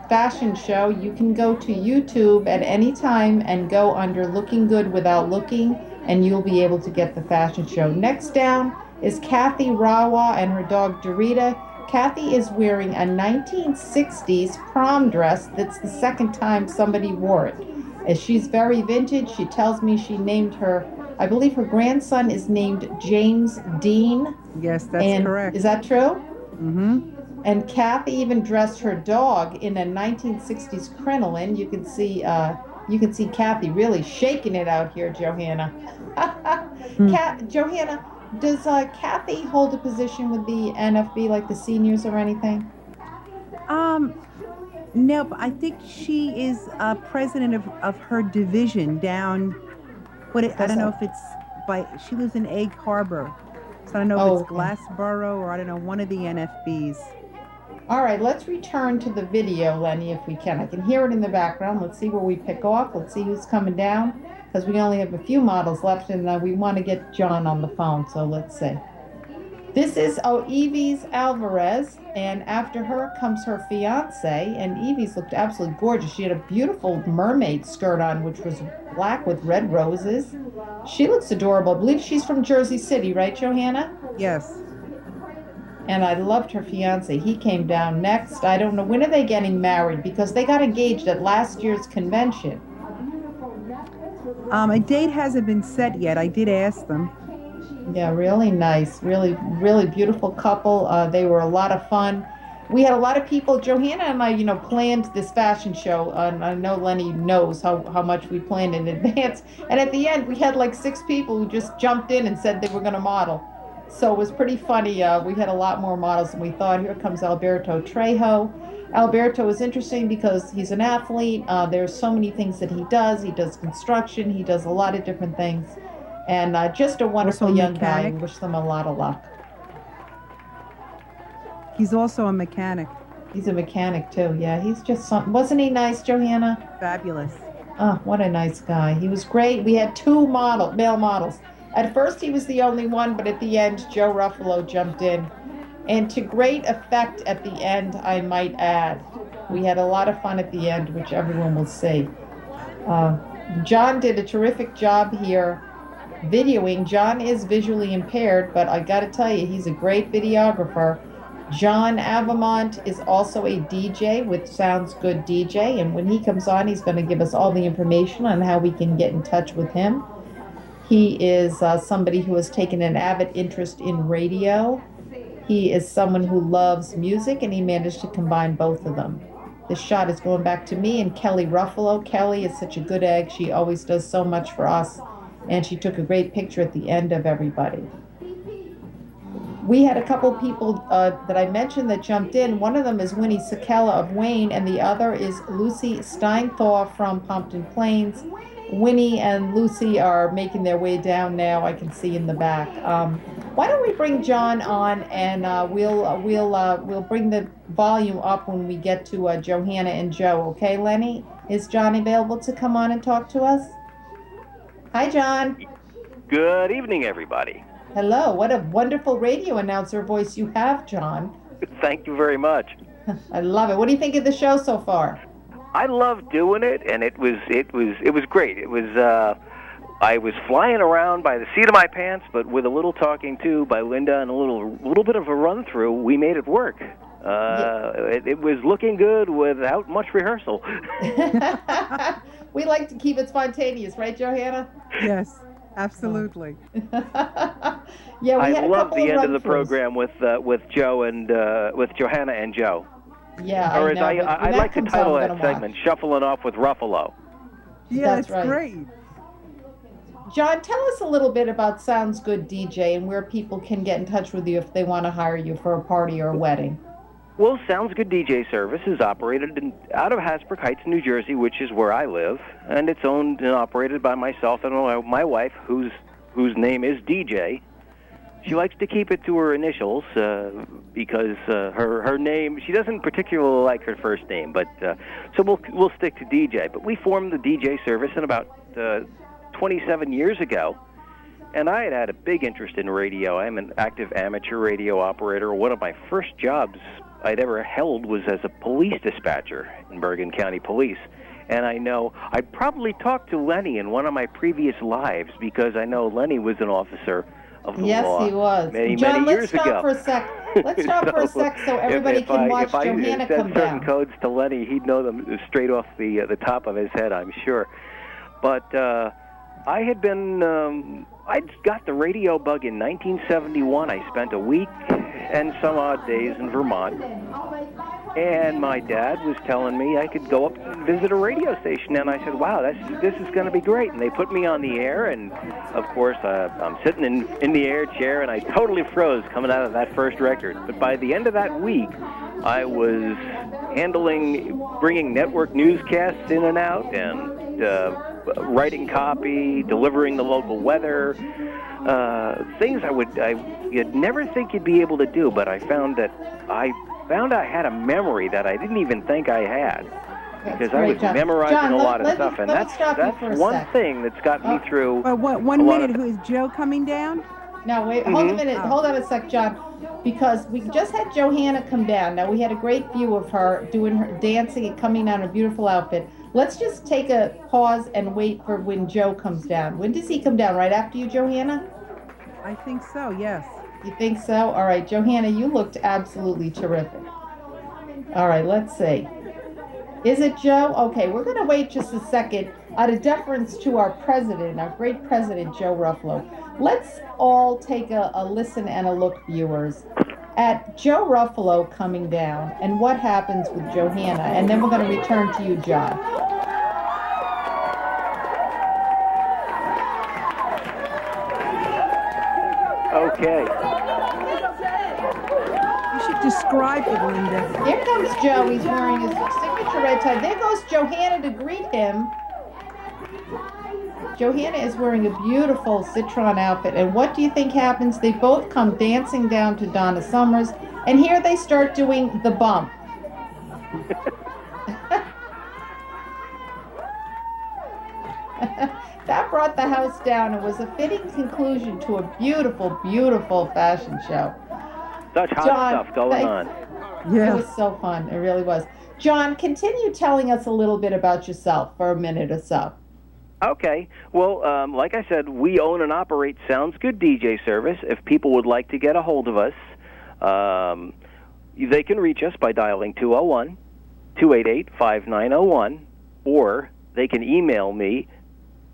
fashion show, you can go to YouTube at any time and go under Looking Good Without Looking, and you'll be able to get the fashion show. Next down is Kathy Rawa and her dog Dorita. Kathy is wearing a 1960s prom dress that's the second time somebody wore it. As she's very vintage, she tells me she named her, I believe her grandson is named James Dean. Yes, that's correct. Is that true? Mm-hmm. And Kathy even dressed her dog in a 1960s crinoline. You can see Kathy really shaking it out here, Johanna. Johanna, does Kathy hold a position with the NFB, like the seniors or anything? No, but I think she is president of her division down. I don't know if it's she lives in Egg Harbor, so I don't know if it's Glassboro or I don't know, one of the NFBs. All right, let's return to the video, Lenny, if we can. I can hear it in the background. Let's see where we pick off. Let's see who's coming down, because we only have a few models left, and we want to get John on the phone, so let's see. This is Evie's Alvarez, and after her comes her fiance, and Evie's looked absolutely gorgeous. She had a beautiful mermaid skirt on, which was black with red roses. She looks adorable. I believe she's from Jersey City, right, Johanna? Yes. And I loved her fiance. He came down next. I don't know, when are they getting married? Because they got engaged at last year's convention. A date hasn't been set yet. I did ask them. Yeah, really nice. Really, really beautiful couple. They were a lot of fun. We had a lot of people. Johanna and I, planned this fashion show. And I know Lenny knows how much we planned in advance. And at the end, we had like 6 people who just jumped in and said they were going to model. So it was pretty funny. We had a lot more models than we thought. Here comes Alberto Trejo. Alberto is interesting because he's an athlete. There's so many things that he does. He does construction. He does a lot of different things. And just a wonderful young guy. We wish them a lot of luck. He's also a mechanic. He's a mechanic, too. Yeah, he's just wasn't he nice, Johanna? Fabulous. Oh, what a nice guy. He was great. We had 2 male models. At first, he was the only one, but at the end, Joe Ruffalo jumped in. And to great effect at the end, I might add. We had a lot of fun at the end, which everyone will see. John did a terrific job here videoing. John is visually impaired, but I got to tell you, he's a great videographer. John Avamont is also a DJ with Sounds Good DJ, and when he comes on, he's going to give us all the information on how we can get in touch with him. He is somebody who has taken an avid interest in radio. He is someone who loves music, and he managed to combine both of them. This shot is going back to me and Kelly Ruffalo. Kelly is such a good egg. She always does so much for us, and she took a great picture at the end of everybody. We had a couple people that I mentioned that jumped in. One of them is Winnie Sakella of Wayne, and the other is Lucy Steinthaw from Pompton Plains. Winnie and Lucy are making their way down now, I can see in the back. Why don't we bring John on, and we'll bring the volume up when we get to Johanna and Joe, okay, Lenny? Is John available to come on and talk to us? Hi, John. Good evening, everybody. Hello. What a wonderful radio announcer voice you have, John. Thank you very much. I love it. What do you think of the show so far? I love doing it, and it was great. It was I was flying around by the seat of my pants, but with a little talking to by Linda and a little bit of a run through, we made it work. It was looking good without much rehearsal. We like to keep it spontaneous, right, Johanna? Yes, absolutely. Yeah, we I love the end of the program with Joe and with Johanna and Joe. Yeah, or I know. I like to title that segment "Shuffling Off with Ruffalo." Yeah, that's right. Great. John, tell us a little bit about Sounds Good DJ and where people can get in touch with you if they want to hire you for a party or a wedding. Well, Sounds Good DJ service is operated out of Hasbrook Heights, New Jersey, which is where I live, and it's owned and operated by myself and my wife, whose name is DJ. She likes to keep it to her initials because her name, she doesn't particularly like her first name, but so we'll stick to DJ. But we formed the DJ service in about 27 years ago, and I had a big interest in radio. I'm an active amateur radio operator. One of my first jobs I'd ever held was as a police dispatcher in Bergen County Police. And I probably talked to Lenny in one of my previous lives because I know Lenny was an officer of the law. Yes, he was. Many John, years let's stop ago. for a sec. Let's stop for a sec so everybody can watch Johanna come down. If I said certain codes to Lenny, he'd know them straight off the top of his head, I'm sure. But I had been, I'd got the radio bug in 1971. I spent a week and some odd days in Vermont. And my dad was telling me I could go up and visit a radio station. And I said, wow, this is going to be great. And they put me on the air. And, of course, I'm sitting in the air chair, and I totally froze coming out of that first record. But by the end of that week, I was bringing network newscasts in and out, and writing copy, delivering the local weather, things you'd never think you'd be able to do. But I found I had a memory that I didn't even think I had, because I was memorizing a lot of stuff, and that's one thing that's got me through. One minute, who is Joe coming down? No, wait, hold a minute. Hold on a sec, John, because we just had Johanna come down. Now, we had a great view of her doing her dancing and coming down in a beautiful outfit. Let's just take a pause and wait for when Joe comes down. When does he come down? Right after you, Johanna? I think so, yes. You think so? All right, Johanna, you looked absolutely terrific. All right, let's see. Is it Joe? Okay, we're going to wait just a second. Out of deference to our president, our great president, Joe Ruffalo, let's all take a listen and a look, viewers, at Joe Ruffalo coming down and what happens with Johanna. And then we're going to return to you, John. Okay. You should describe it, Linda. Here comes Joe. He's wearing his signature red tie. There goes Johanna to greet him. Johanna is wearing a beautiful Citron outfit, and what do you think happens? They both come dancing down to Donna Summers, and here they start doing the bump. That brought the house down and was a fitting conclusion to a beautiful, beautiful fashion show. Such hot stuff going on. Yeah. It was so fun. It really was. John, continue telling us a little bit about yourself for a minute or so. Okay. Well, like I said, we own and operate Sounds Good DJ service. If people would like to get a hold of us, they can reach us by dialing 201-288-5901, or they can email me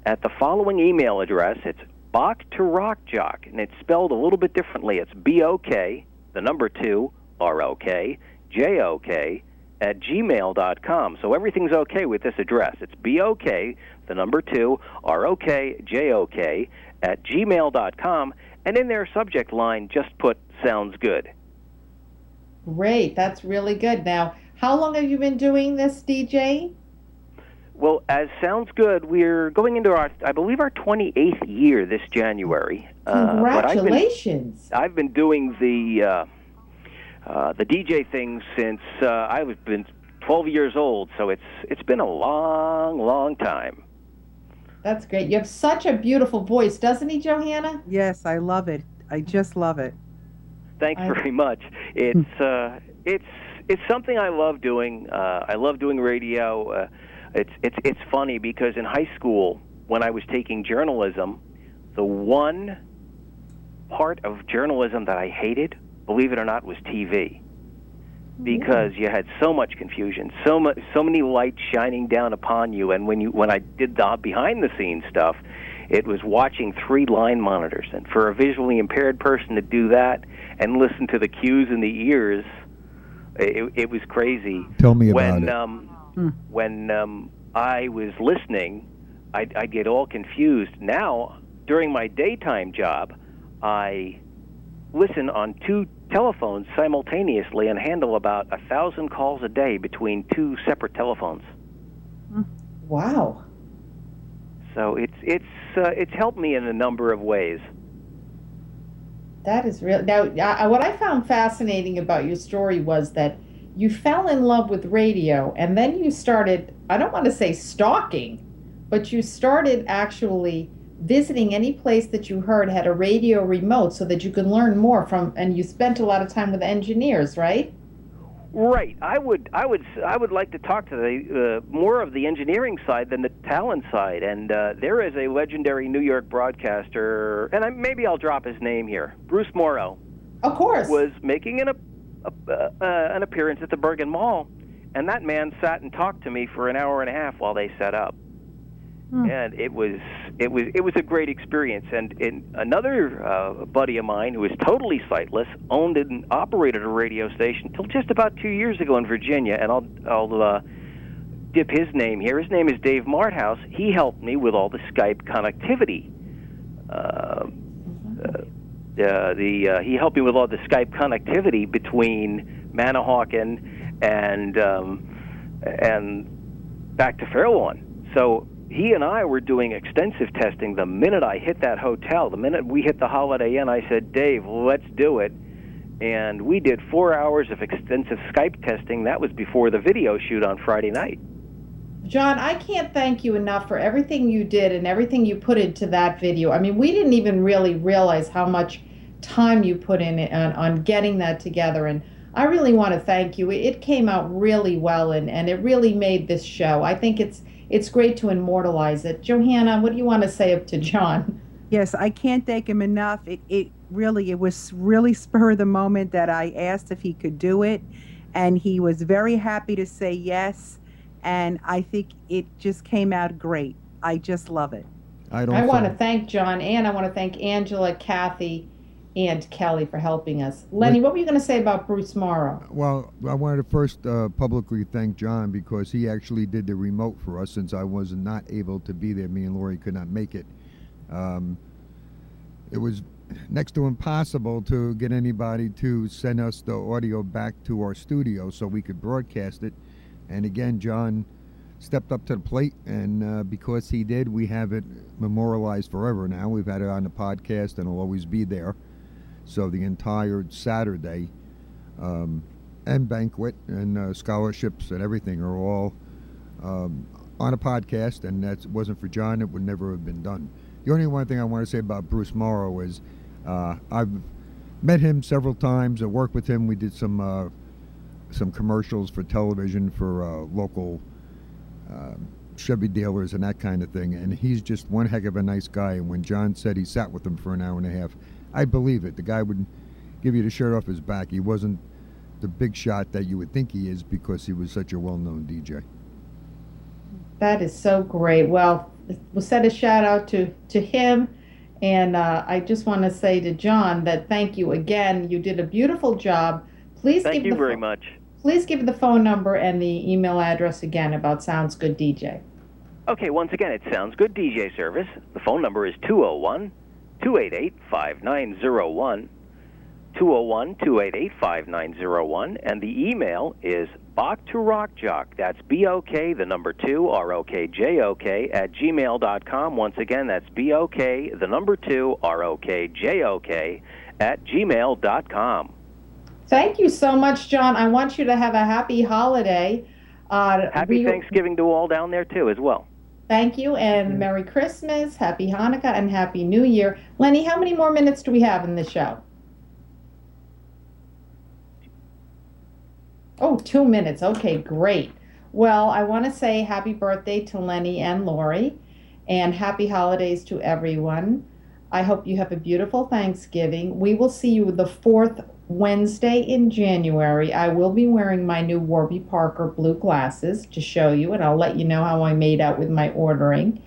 at the following email address. It's Bach to Rock Jock, and it's spelled a little bit differently. It's B-O-K, the number 2, R-O-K, J-O-K, at gmail.com. So everything's okay with this address. It's B-O-K, the number 2, R-O-K, J-O-K, at gmail.com, and in their subject line, just put Sounds Good. Great. That's really good. Now, how long have you been doing this, DJ? Well, as Sounds Good, we're going into I believe our 28th year this January. Congratulations! I've been doing the DJ thing since I've been 12 years old, so it's been a long, long time. That's great. You have such a beautiful voice, doesn't he, Johanna? Yes, I love it. I just love it. Thanks very much. It's something I love doing. I love doing radio. It's funny because in high school, when I was taking journalism, the one part of journalism that I hated, believe it or not, was TV, because you had so much confusion, so many lights shining down upon you. And when I did the behind the scenes stuff, it was watching 3 line monitors, and for a visually impaired person to do that and listen to the cues in the ears, it was crazy. Tell me about it. When I was listening, I'd get all confused. Now, during my daytime job, I listen on 2 telephones simultaneously and handle about 1,000 calls a day between 2 separate telephones. Wow. So it's helped me in a number of ways. That is real. Now, what I found fascinating about your story was that you fell in love with radio, and then you started, I don't want to say stalking, but you started actually visiting any place that you heard had a radio remote so that you could learn more from, and you spent a lot of time with engineers, right? Right. I would like to talk to the more of the engineering side than the talent side. And there is a legendary New York broadcaster, and maybe I'll drop his name here. Bruce Morrow. Of course. Was making an appearance at the Bergen Mall, and that man sat and talked to me for an hour and a half while they set up. And it was a great experience. And another buddy of mine who is totally sightless owned and operated a radio station till just about 2 years ago in Virginia. And I'll dip his name here. His name is Dave Marthouse. He helped me with all the Skype connectivity. He helped me with all the Skype connectivity between Manahawkin and back to Fairlawn. So he and I were doing extensive testing the minute I hit that hotel. The minute we hit the Holiday Inn, I said, Dave, let's do it. And we did 4 hours of extensive Skype testing. That was before the video shoot on Friday night. John, I can't thank you enough for everything you did and everything you put into that video. I mean, we didn't even really realize how much time you put in on getting that together, and I really want to thank you. It came out really well, and it really made this show. I think it's great to immortalize it. Johanna, what do you want to say up to John? Yes, I can't thank him enough. It was really spur of the moment that I asked if he could do it, and he was very happy to say yes, and I think it just came out great. I just love it. I want to thank John, and I want to thank Angela, Kathy, and Kelly for helping us. Lenny, what were you going to say about Bruce Morrow? Well, I wanted to first publicly thank John because he actually did the remote for us since I was not able to be there. Me and Lori could not make it. It was next to impossible to get anybody to send us the audio back to our studio so we could broadcast it. And again, John stepped up to the plate, and because he did, we have it memorialized forever now. We've had it on the podcast, and it'll always be there. So the entire Saturday and banquet and scholarships and everything are all on a podcast, and that wasn't for John, it would never have been done. The only one thing I want to say about Bruce Morrow is I've met him several times. I worked with him. We did some commercials for television for local Chevy dealers and that kind of thing, and he's just one heck of a nice guy. And when John said he sat with him for an hour and a half, I believe it. The guy would give you the shirt off his back. He wasn't the big shot that you would think he is because he was such a well-known DJ. That is so great. Well, we'll send a shout out to him, and I just want to say to John that thank you again. You did a beautiful job. Please thank you very much. Please give the phone number and the email address again about Sounds Good DJ. Okay, once again, it Sounds Good DJ service. The phone number is 201-288-5901, 201-288-5901, and the email is Bok2Rockjock. That's B-O-K, the number 2, R-O-K-J-O-K, @gmail.com. Once again, that's B-O-K, the number 2, R-O-K-J-O-K, @gmail.com. Thank you so much, John. I want you to have a happy holiday. Happy Thanksgiving to all down there, too, as well. Thank you, and Merry Christmas, Happy Hanukkah, and Happy New Year. Lenny, how many more minutes do we have in the show? Oh, 2 minutes. Okay, great. Well, I want to say happy birthday to Lenny and Lori, and happy holidays to everyone. I hope you have a beautiful Thanksgiving. We will see you the 4th Wednesday in January. I will be wearing my new Warby Parker blue glasses to show you, and I'll let you know how I made out with my ordering.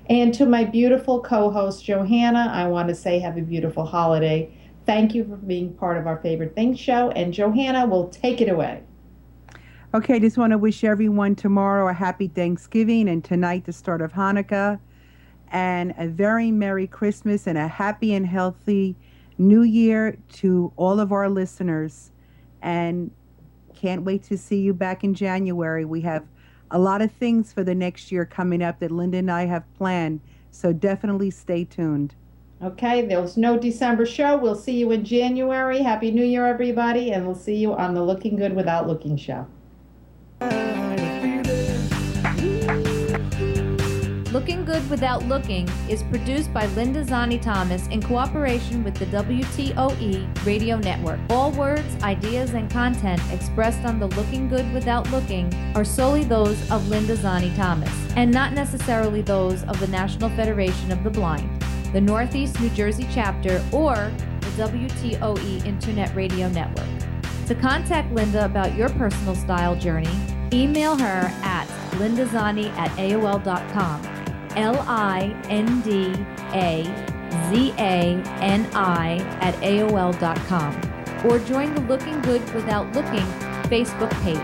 And to my beautiful co-host, Johanna, I want to say have a beautiful holiday. Thank you for being part of our Favorite Things show, and Johanna will take it away. Okay, just want to wish everyone tomorrow a happy Thanksgiving, and tonight the start of Hanukkah, and a very Merry Christmas and a happy and healthy New Year to all of our listeners. And can't wait to see you back in January. We have a lot of things for the next year coming up that Linda and I have planned, so definitely stay tuned. Okay, there's no December show. We'll see you in January. Happy New Year, everybody, and we'll see you on the Looking Good Without Looking show. Looking Good Without Looking is produced by Linda Zani Thomas in cooperation with the WTOE Radio Network. All words, ideas, and content expressed on the Looking Good Without Looking are solely those of Linda Zani Thomas, and not necessarily those of the National Federation of the Blind, the Northeast New Jersey chapter, or the WTOE Internet Radio Network. To contact Linda about your personal style journey, email her at lindazani@aol.com. LINDAZANI@aol.com, or join the Looking Good Without Looking Facebook page.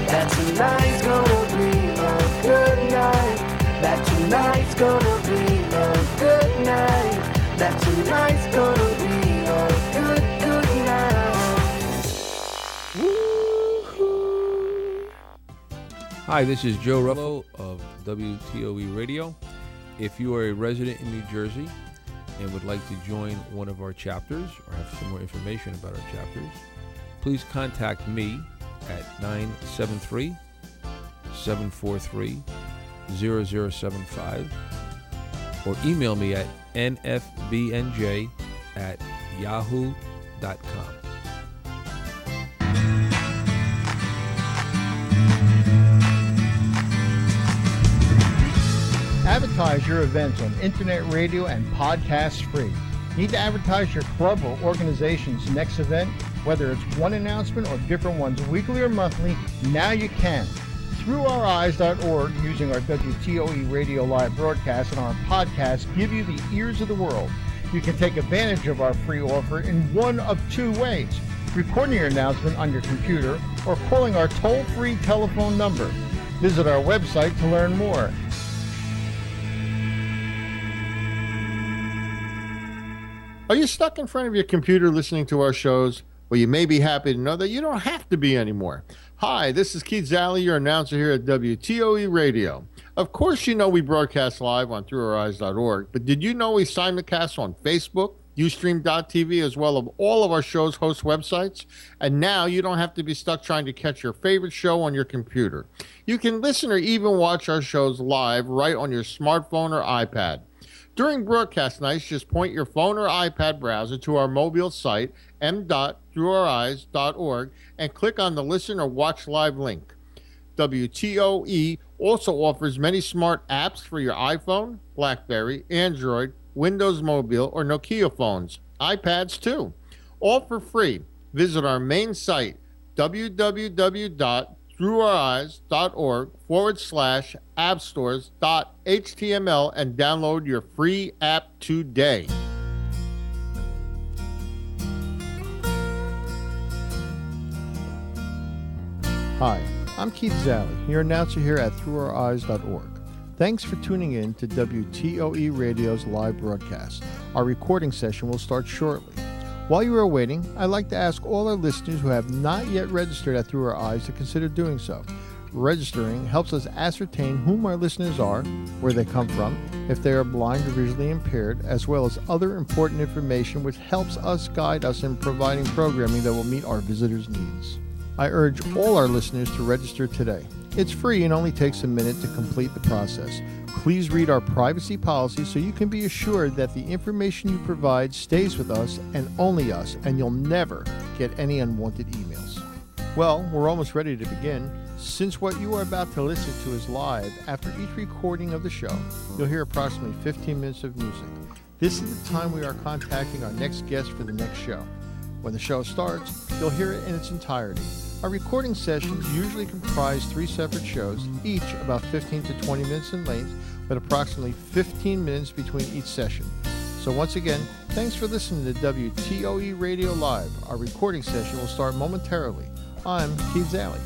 That tonight's gonna be a good night. That tonight's gonna be a good night. That tonight's gonna be a good night. Hi, this is Joe Ruffalo of WTOE Radio. If you are a resident in New Jersey and would like to join one of our chapters or have some more information about our chapters, please contact me at 973-743-0075 or email me at nfbnj@yahoo.com. Advertise your events on internet radio and podcast free. Need to advertise your club or organization's next event? Whether it's one announcement or different ones weekly or monthly, now you can. ThroughOurEyes.org, using our WTOE radio live broadcast and our podcast, give you the ears of the world. You can take advantage of our free offer in one of two ways: recording your announcement on your computer or calling our toll-free telephone number. Visit our website to learn more. Are you stuck in front of your computer listening to our shows? Well, you may be happy to know that you don't have to be anymore. Hi, this is Keith Zalley, your announcer here at WTOE Radio. Of course, you know we broadcast live on throughoureyes.org, but did you know we simulcast on Facebook, Ustream.tv, as well as all of our show's host websites? And now you don't have to be stuck trying to catch your favorite show on your computer. You can listen or even watch our shows live right on your smartphone or iPad. During broadcast nights, just point your phone or iPad browser to our mobile site, m.throughoureyes.org, and click on the Listen or Watch Live link. WTOE also offers many smart apps for your iPhone, BlackBerry, Android, Windows Mobile, or Nokia phones, iPads too, all for free. Visit our main site, www.throughoureyes.org/appstores.html, and download your free app today. Hi, I'm Keith Zalley, your announcer here at throughoureyes.org. Thanks for tuning in to WTOE Radio's live broadcast. Our recording session will start shortly. While you are waiting, I'd like to ask all our listeners who have not yet registered at Through Our Eyes to consider doing so. Registering helps us ascertain whom our listeners are, where they come from, if they are blind or visually impaired, as well as other important information which helps us guide us in providing programming that will meet our visitors' needs. I urge all our listeners to register today. It's free and only takes a minute to complete the process. Please read our privacy policy so you can be assured that the information you provide stays with us and only us, and you'll never get any unwanted emails. Well, we're almost ready to begin. Since what you are about to listen to is live, after each recording of the show, you'll hear approximately 15 minutes of music. This is the time we are contacting our next guest for the next show. When the show starts, you'll hear it in its entirety. Our recording sessions usually comprise 3 separate shows, each about 15 to 20 minutes in length, with approximately 15 minutes between each session. So once again, thanks for listening to WTOE Radio Live. Our recording session will start momentarily. I'm Keith Zalley.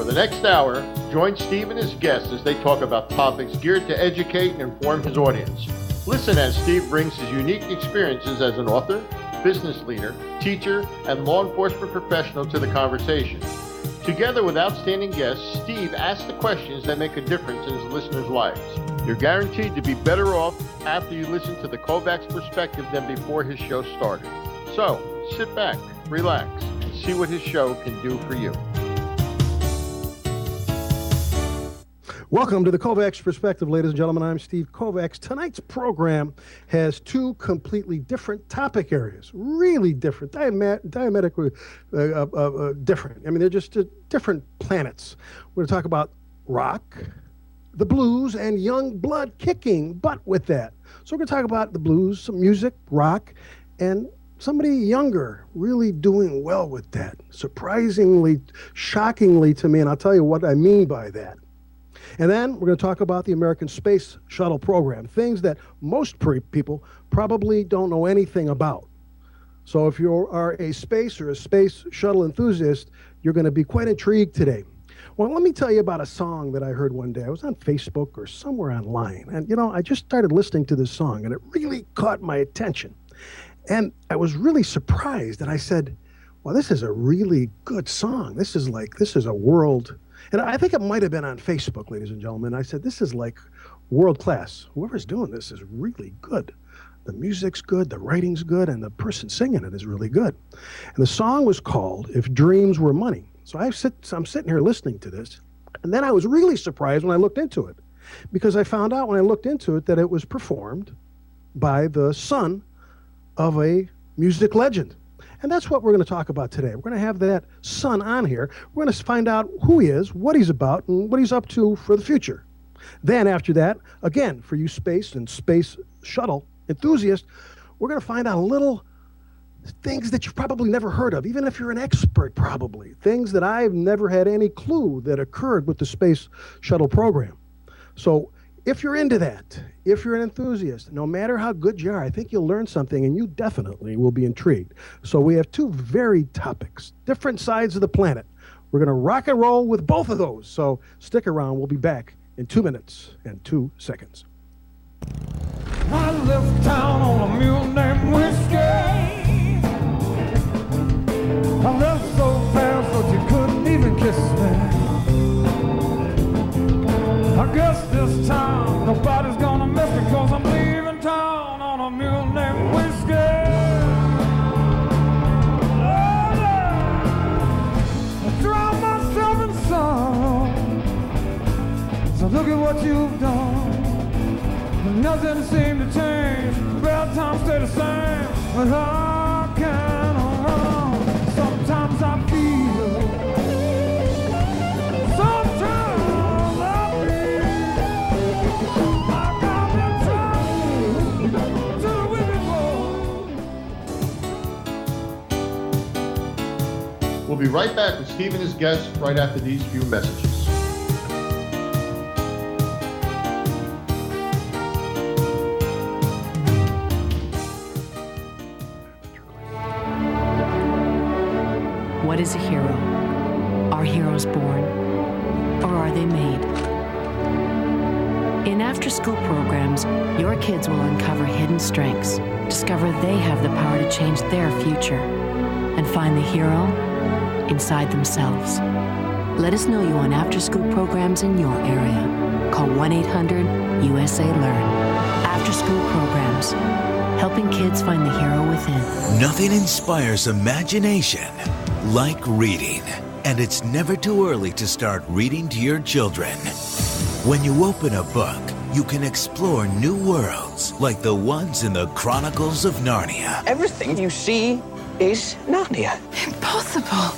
The next hour, join Steve and his guests as they talk about topics geared to educate and inform his audience. Listen as Steve brings his unique experiences as an author, business leader, teacher, and law enforcement professional to the conversation. Together with outstanding guests, Steve asks the questions that make a difference in his listeners' lives. You're guaranteed to be better off after you listen to the Kovacs Perspective than before his show started. So, sit back, relax, and see what his show can do for you. Welcome to the Kovacs Perspective, ladies and gentlemen. I'm Steve Kovacs. Tonight's program has 2 completely different topic areas, really different, diametrically different. I mean, they're just different planets. We're going to talk about rock, the blues and young blood kicking butt with that. So we're going to talk about the blues, some music, rock, and somebody younger really doing well with that. Surprisingly, shockingly to me, and I'll tell you what I mean by that. And then we're going to talk about the American Space Shuttle program, things that most people probably don't know anything about. So if you are a space or a space shuttle enthusiast, you're going to be quite intrigued today. Well, let me tell you about a song that I heard one day. I was on Facebook or somewhere online, and I just started listening to this song, and it really caught my attention. And I was really surprised, and I said, well, this is a really good song. This is a world. And I think it might have been on Facebook, ladies and gentlemen. I said, this is like world class. Whoever's doing this is really good. The music's good, the writing's good, and the person singing it is really good. And the song was called If Dreams Were Money. So I'm sitting here listening to this, and then I was really surprised when I looked into it, because I found out when I looked into it that it was performed by the son of a music legend. And that's what we're going to talk about today. We're going to have that son on here. We're going to find out who he is, what he's about, and what he's up to for the future. Then after that, again, for you space and space shuttle enthusiasts, we're going to find out a little things that you've probably never heard of, even if you're an expert probably. Things that I've never had any clue that occurred with the space shuttle program. So if you're into that, if you're an enthusiast, no matter how good you are, I think you'll learn something, and you definitely will be intrigued. So we have two varied topics, different sides of the planet. We're going to rock and roll with both of those. So stick around. We'll be back in 2 minutes and 2 seconds. I left town on a mule named Whiskey. I left so fast that you couldn't even kiss me. I guess this time nobody's gonna miss me, 'cause I'm leaving town on a mule named Whiskey. I drown myself in sorrow. So look at what you've done. Nothing seemed to change. Bad times stay the same. But how can I run? Sometimes I feel. Sometimes I feel. Like I've been trying to the wind before. We'll be right back with Steve and his guests right after these few messages. What is a hero? Are heroes born, or are they made? In after-school programs, your kids will uncover hidden strengths, discover they have the power to change their future, and find the hero inside themselves. Let us know you on after-school programs in your area. Call 1-800-USA-LEARN. After-school programs, helping kids find the hero within. Nothing inspires imagination like reading, and it's never too early to start reading to your children. When you open a book, you can explore new worlds like the ones in the Chronicles of Narnia. Everything you see is Narnia. Impossible.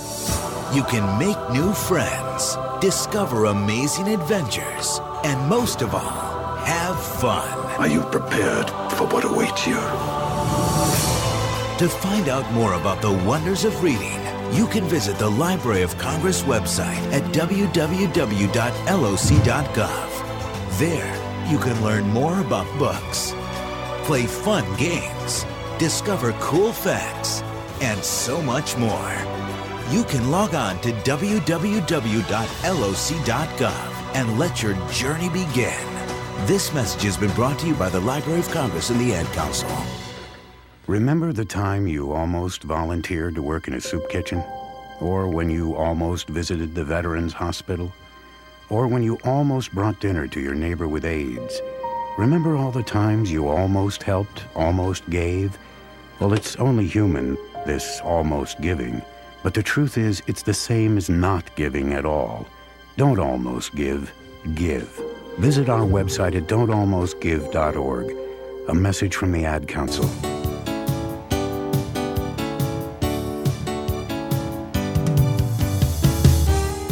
You can make new friends, discover amazing adventures, and most of all, have fun. Are you prepared for what awaits you? To find out more about the wonders of reading, you can visit the Library of Congress website at www.loc.gov. There, you can learn more about books, play fun games, discover cool facts, and so much more. You can log on to www.loc.gov and let your journey begin. This message has been brought to you by the Library of Congress and the Ad Council. Remember the time you almost volunteered to work in a soup kitchen? Or when you almost visited the Veterans Hospital? Or when you almost brought dinner to your neighbor with AIDS? Remember all the times you almost helped, almost gave? Well, it's only human, this almost giving. But the truth is, it's the same as not giving at all. Don't almost give, give. Visit our website at don'talmostgive.org. A message from the Ad Council.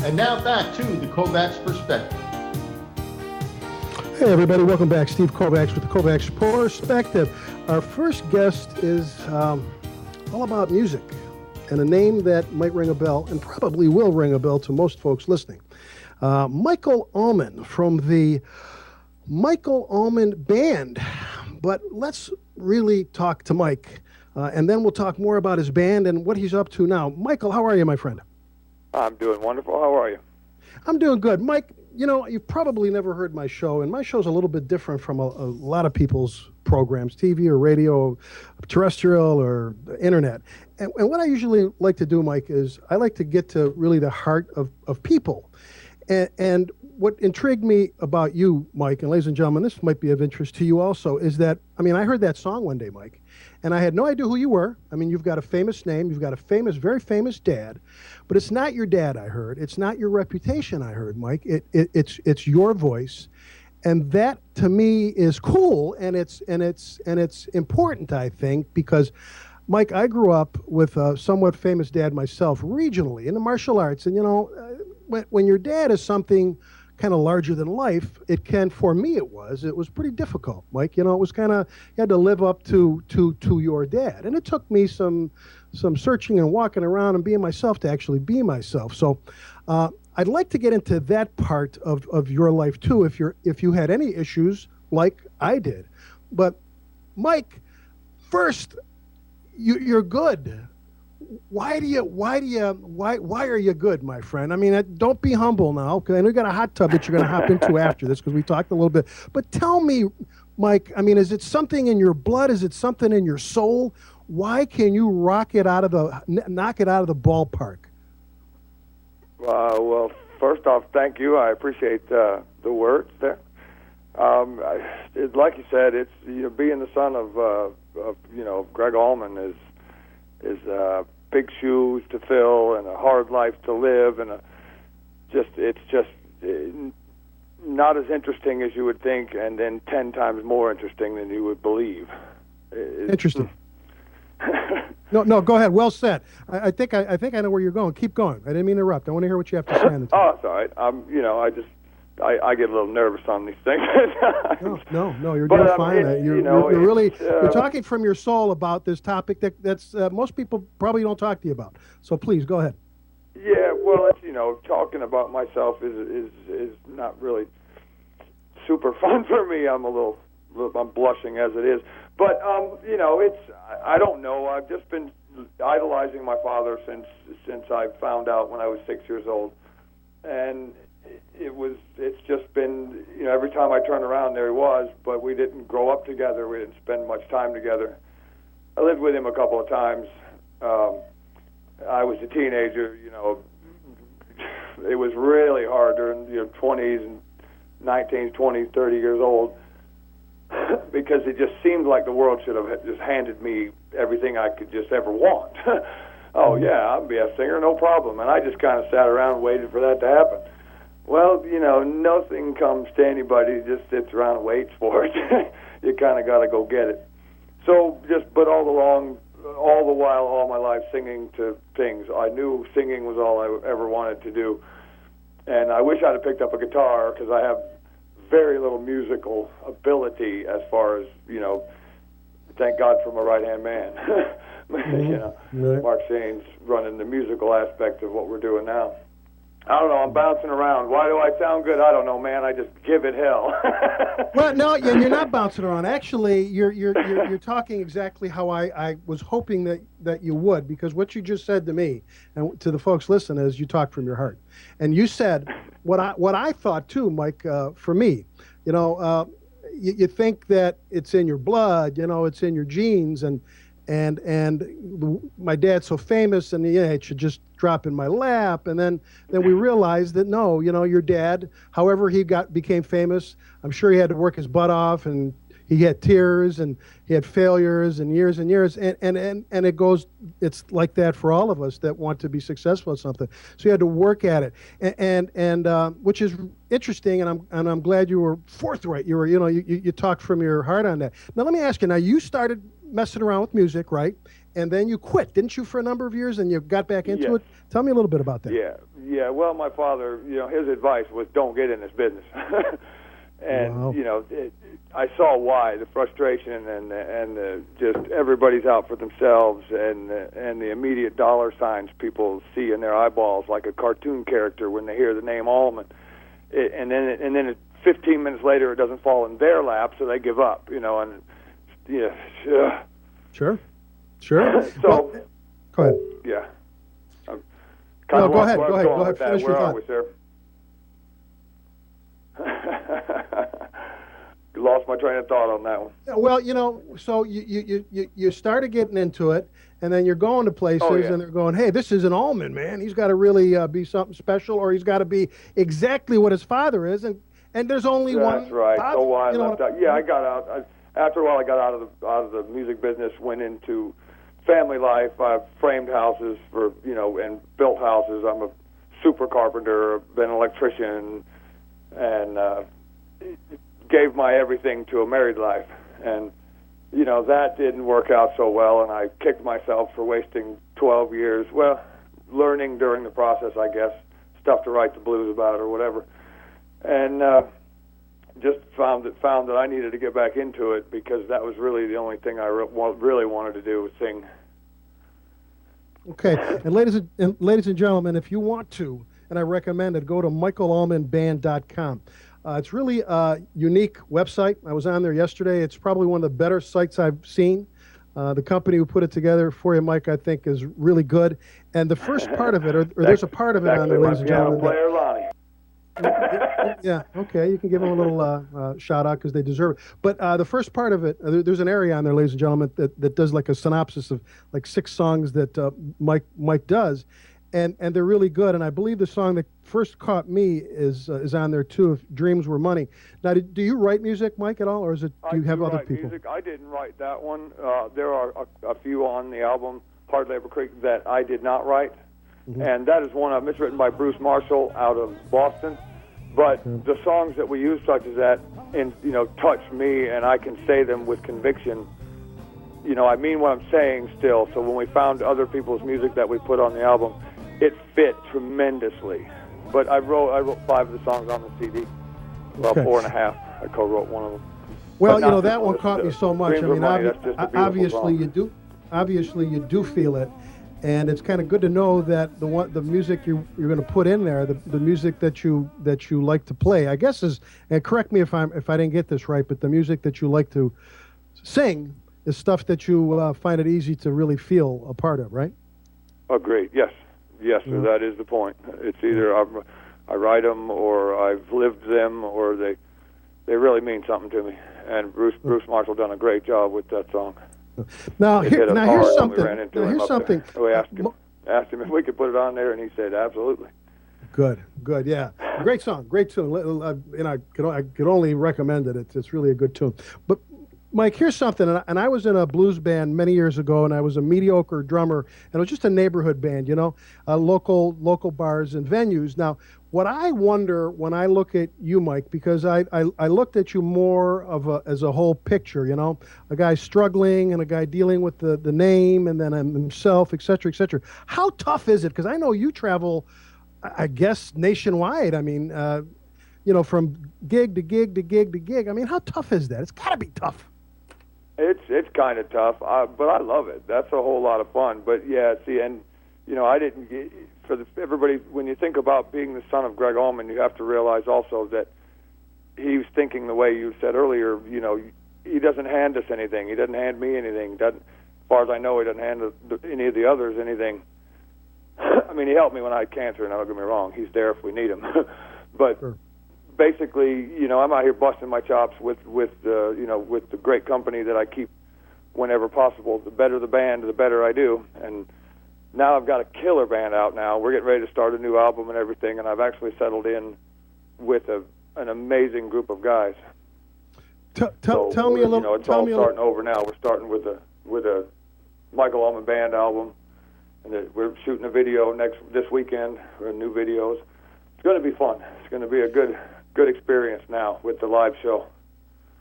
And now back to the Kovacs Perspective. Hey everybody, welcome back. Steve Kovacs with the Kovacs Perspective. Our first guest is all about music and a name that might ring a bell and probably will ring a bell to most folks listening. Michael Allman from the Michael Allman Band. But let's really talk to Mike, and then we'll talk more about his band and what he's up to now. Michael, how are you, my friend? I'm doing wonderful. How are you? I'm doing good. Mike, you know, you've probably never heard my show, and my show's a little bit different from a lot of people's programs, TV or radio, terrestrial or internet. And what I usually like to do, Mike, is I like to get to really the heart of people. And what intrigued me about you, Mike, and ladies and gentlemen, this might be of interest to you also, is that, I mean, I heard that song one day, Mike, and I had no idea who you were. I mean, you've got a famous name, you've got a famous, very famous dad, but it's not your dad, I heard. It's not your reputation, I heard, Mike. It's your voice, and that to me is cool, and it's important, I think, because Mike, I grew up with a somewhat famous dad myself, regionally in the martial arts, and you know, when your dad is something kind of larger than life, it can, for me it was pretty difficult, Mike. You know, it was kind of, you had to live up to your dad. And it took me some searching and walking around and being myself to actually be myself. So I'd like to get into that part of your life too, if you had any issues like I did. But Mike, first, you're good. Why are you good, my friend? I mean, don't be humble now, okay? I know you got a hot tub that you're going to hop into after this because we talked a little bit. But tell me, Mike, I mean, is it something in your blood? Is it something in your soul? Why can you knock it out of the ballpark? Well, first off, thank you. I appreciate the words there. Like you said, it's being the son of Greg Allman is big shoes to fill and a hard life to live, and it's just not as interesting as you would think, and then 10 times more interesting than you would believe. Interesting. No, go ahead. Well said. I think I know where you're going. Keep going. I didn't mean to interrupt. I want to hear what you have to say. Oh, it's all right. I get a little nervous on these things. No, you're doing fine. You're talking from your soul about this topic that's most people probably don't talk to you about. So please go ahead. Yeah, well, talking about myself is not really super fun for me. I'm blushing as it is. But I don't know. I've just been idolizing my father since I found out when I was 6 years old, and it's just been, every time I turn around, there he was, but we didn't grow up together. We didn't spend much time together. I lived with him a couple of times. I was a teenager, it was really hard during 20s and 19s, 20s, 30 years old, because it just seemed like the world should have just handed me everything I could just ever want. Oh yeah, I'll be a singer, no problem. And I just kind of sat around and waited for that to happen. Well, nothing comes to anybody, just sits around and waits for it. You kind of got to go get it. So but all the while, all my life singing to things. I knew singing was all I ever wanted to do. And I wish I'd have picked up a guitar, because I have very little musical ability as far as, thank God for my right-hand man. Right. Mark Shane's running the musical aspect of what we're doing now. I don't know. I'm bouncing around. Why do I sound good? I don't know, man. I just give it hell. Well, no, you're not bouncing around. Actually, you're talking exactly how I was hoping that you would, because what you just said to me and to the folks listening is you talk from your heart, and you said what I thought too, Mike. For me, you think that it's in your blood, it's in your genes, and my dad's so famous, and it should just drop in my lap. And then we realized that no, your dad, however he became famous, I'm sure he had to work his butt off, and he had tears, and he had failures, and years, and it's like that for all of us that want to be successful at something. So you had to work at it, and which is interesting, and I'm glad you were forthright. You were, you talked from your heart on that. Now let me ask you. Now you started messing around with music, right? And then you quit, didn't you, for a number of years, and you got back into it? Tell me a little bit about that. Yeah. Well, my father, his advice was don't get in this business. And you know, I saw why, the frustration and just everybody's out for themselves, and the immediate dollar signs people see in their eyeballs, like a cartoon character when they hear the name Allman, and then 15 minutes later it doesn't fall in their lap, so they give up. You know, and yeah. Sure. So well, go ahead. Yeah. No, go ahead. Go ahead. Finish your Where thought. are we, sir? You lost my train of thought on that one. Well, you know, so you started getting into it, and then you're going to places, and they're going, "Hey, this is an Allman, man. He's got to really be something special, or he's got to be exactly what his father is." And there's only one. That's right. Father, So why I you know, left out? Yeah, I got out. After a while, I got out of the music business, went into family life. I've framed houses for and built houses. I'm a super carpenter. Been an electrician, and gave my everything to a married life, and that didn't work out so well, and I kicked myself for wasting 12 years. Well, learning during the process, I guess, stuff to write the blues about or whatever, and just found that I needed to get back into it, because that was really the only thing I really wanted to do, was sing. Okay, and ladies and gentlemen, if you want to, and I recommend it, go to michaelallmanband.com. It's really a unique website. I was on there yesterday. It's probably one of the better sites I've seen. The company who put it together for you, Mike, I think is really good. And the first part of it, or there's a part of it on there, ladies and gentlemen. Player Lonnie. Yeah, okay, you can give them a little shout out because they deserve it. But the first part of it, there's an area on there, ladies and gentlemen, that does like a synopsis of like 6 songs that Mike does. And they're really good. And I believe the song that first caught me is on there too. If Dreams Were Money. Now, do you write music, Mike, at all, or do you have other people? Music. I didn't write that one. There are a few on the album Hard Labor Creek that I did not write, and that is one of them. It's written by Bruce Marshall out of Boston. But the songs that we use, such as that, touch me, and I can say them with conviction. I mean what I'm saying still. So when we found other people's music that we put on the album, it fit tremendously. But I wrote 5 of the songs on the CD. Well, 4.5. I co-wrote one of them. Well, that one caught me so much. I mean, obviously you do feel it, and it's kind of good to know that the music you're going to put in there, the music that you like to play, I guess is, and correct me if I didn't get this right, but the music that you like to sing is stuff that you find it easy to really feel a part of, right? Agreed. Yes, sir, that is the point. It's either I write them, or I've lived them, or they really mean something to me. And Bruce Marshall done a great job with that song. Now here's something. We asked him if we could put it on there, and he said absolutely. Good, yeah. Great song, great tune. And I could only recommend it. It's really a good tune. But Mike, here's something, and I was in a blues band many years ago, and I was a mediocre drummer, and it was just a neighborhood band, local bars and venues. Now, what I wonder when I look at you, Mike, because I looked at you more as a whole picture, a guy struggling and a guy dealing with the name and then himself, et cetera, et cetera. How tough is it? Because I know you travel, I guess, nationwide. I mean, from gig to gig to gig to gig. I mean, how tough is that? It's got to be tough. It's kind of tough, but I love it. That's a whole lot of fun. But yeah, see, and I didn't get, everybody. When you think about being the son of Greg Allman, you have to realize also that he was thinking the way you said earlier. He doesn't hand us anything. He doesn't hand me anything. As far as I know, he doesn't hand any of the others anything. I mean, he helped me when I had cancer, and don't get me wrong, he's there if we need him. But sure. Basically, I'm out here busting my chops with the great company that I keep whenever possible. The better the band, the better I do. And now I've got a killer band out now. We're getting ready to start a new album and everything, and I've actually settled in with an amazing group of guys. Tell me a little. It's all starting over now. We're starting with a Michael Allman Band album, and we're shooting a video this weekend. New videos. It's going to be fun. It's going to be a good experience now with the live show.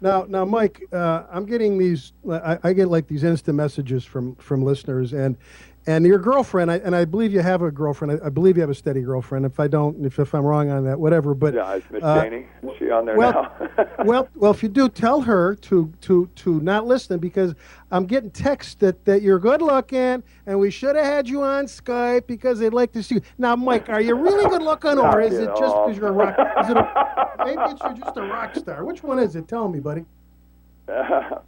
Now, Mike, I'm getting these. I get like these instant messages from listeners, and And your girlfriend, and I believe you have a girlfriend. I believe you have a steady girlfriend. If I don't, if I'm wrong on that, whatever. But yeah, it's Miss Janie. Is she on there now? well, if you do, tell her to not listen, because I'm getting texts that you're good looking and we should have had you on Skype because they'd like to see you. Now, Mike, are you really good looking, or is it just because you're a rock? Maybe you're just a rock star. Which one is it? Tell me, buddy.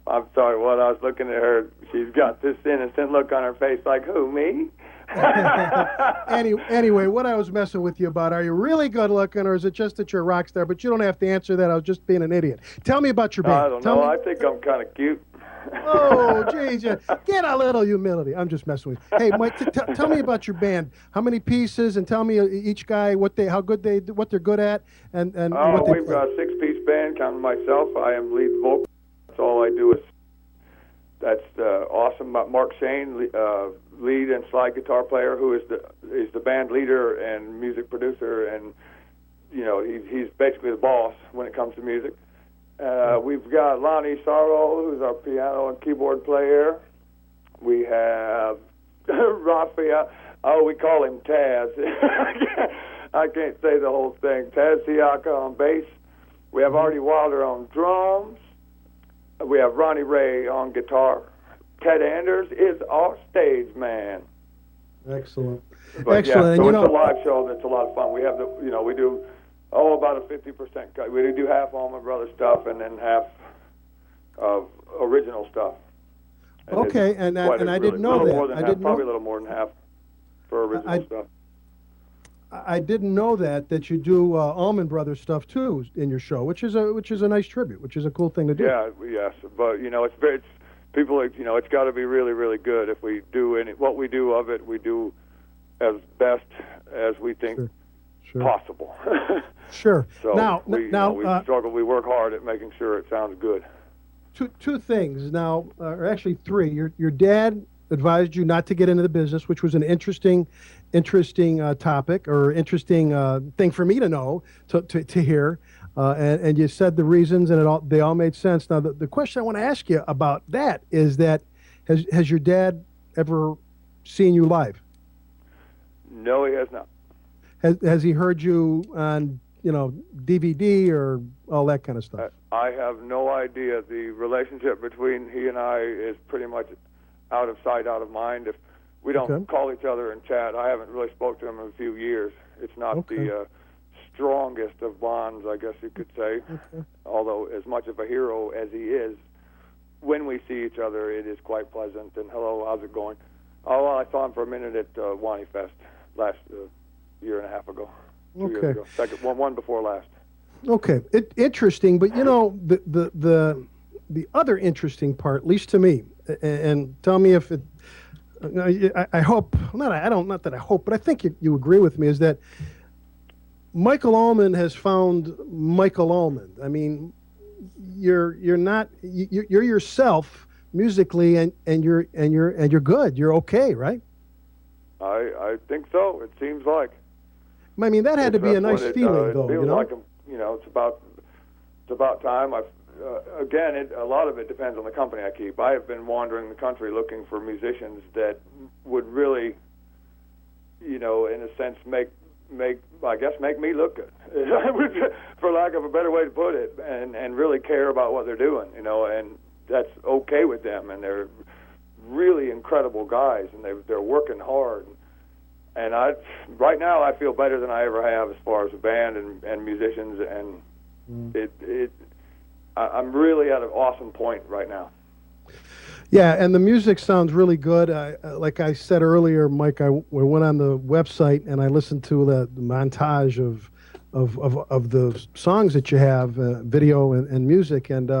I'm sorry. What I was looking at her, she's got this innocent look on her face, like, who, me? Anyway, what I was messing with you about, are you really good looking, or is it just that you're a rock star? But you don't have to answer that. I was just being an idiot. Tell me about your band. I don't know. I think I'm kind of cute. Oh, geez, get a little humility. I'm just messing with you. Hey, Mike, tell me about your band. How many pieces, and tell me each guy what they're good at, and what we've got a 6-piece band. Counting myself, I am lead vocal. That's all I do. That's awesome. Mark Shane, lead and slide guitar player, who is the band leader and music producer, and he's basically the boss when it comes to music. We've got Lonnie Sorrell, who's our piano and keyboard player. We have Raphael. Oh, we call him Taz. I can't say the whole thing. Taz Siaka on bass. We have Artie Wilder on drums. We have Ronnie Ray on guitar. Ted Anders is our stage man. Excellent. But excellent. Yeah, so it's a live show that's a lot of fun. We have we do about a 50% cut. We do half Allman Brothers stuff and then half of original stuff. And okay, and I didn't know that. Probably a little more than half for original stuff. I didn't know that you do Allman Brothers stuff too in your show, which is a nice tribute, which is a cool thing to do. Yeah, yes, but it's people. It's got to be really, really good. If we do what we do of it, we do as best as we think possible. Sure. So now we struggle. We work hard at making sure it sounds good. Two things now, or actually three. Your dad advised you not to get into the business, which was an interesting topic, or interesting thing for me to know, to hear, and you said the reasons, and they all made sense. Now the question I want to ask you about that is that has your dad ever seen you live? No, he has not. Has he heard you on DVD or all that kind of stuff? I have no idea. The relationship between he and I is pretty much out of sight, out of mind. If we don't call each other and chat, I haven't really spoke to him in a few years. It's not the strongest of bonds, I guess you could say. Although as much of a hero as he is, when we see each other, it is quite pleasant. And hello, how's it going? Oh, well, I saw him for a minute at Wani Fest last year and a half ago. 2 years ago. Second one before last. Okay, interesting. But the other interesting part, at least to me, and tell me if it. I hope not that I hope, but I think you agree with me, is that Michael Allman has found Michael Allman. I mean, you're yourself musically, and you're good. You're okay, right? I think so. It seems like. I mean, that had to be a nice feeling, though. It feels like it's about time. Again, a lot of it depends on the company I keep. I have been wandering the country looking for musicians that would really, in a sense, make me look good, for lack of a better way to put it, and really care about what they're doing, and that's okay with them, and they're really incredible guys, and they're working hard. And right now I feel better than I ever have as far as a band and musicians, and I'm really at an awesome point right now. Yeah, and the music sounds really good. Like I said earlier, Mike, I went on the website and I listened to the montage of the songs that you have, video and music, and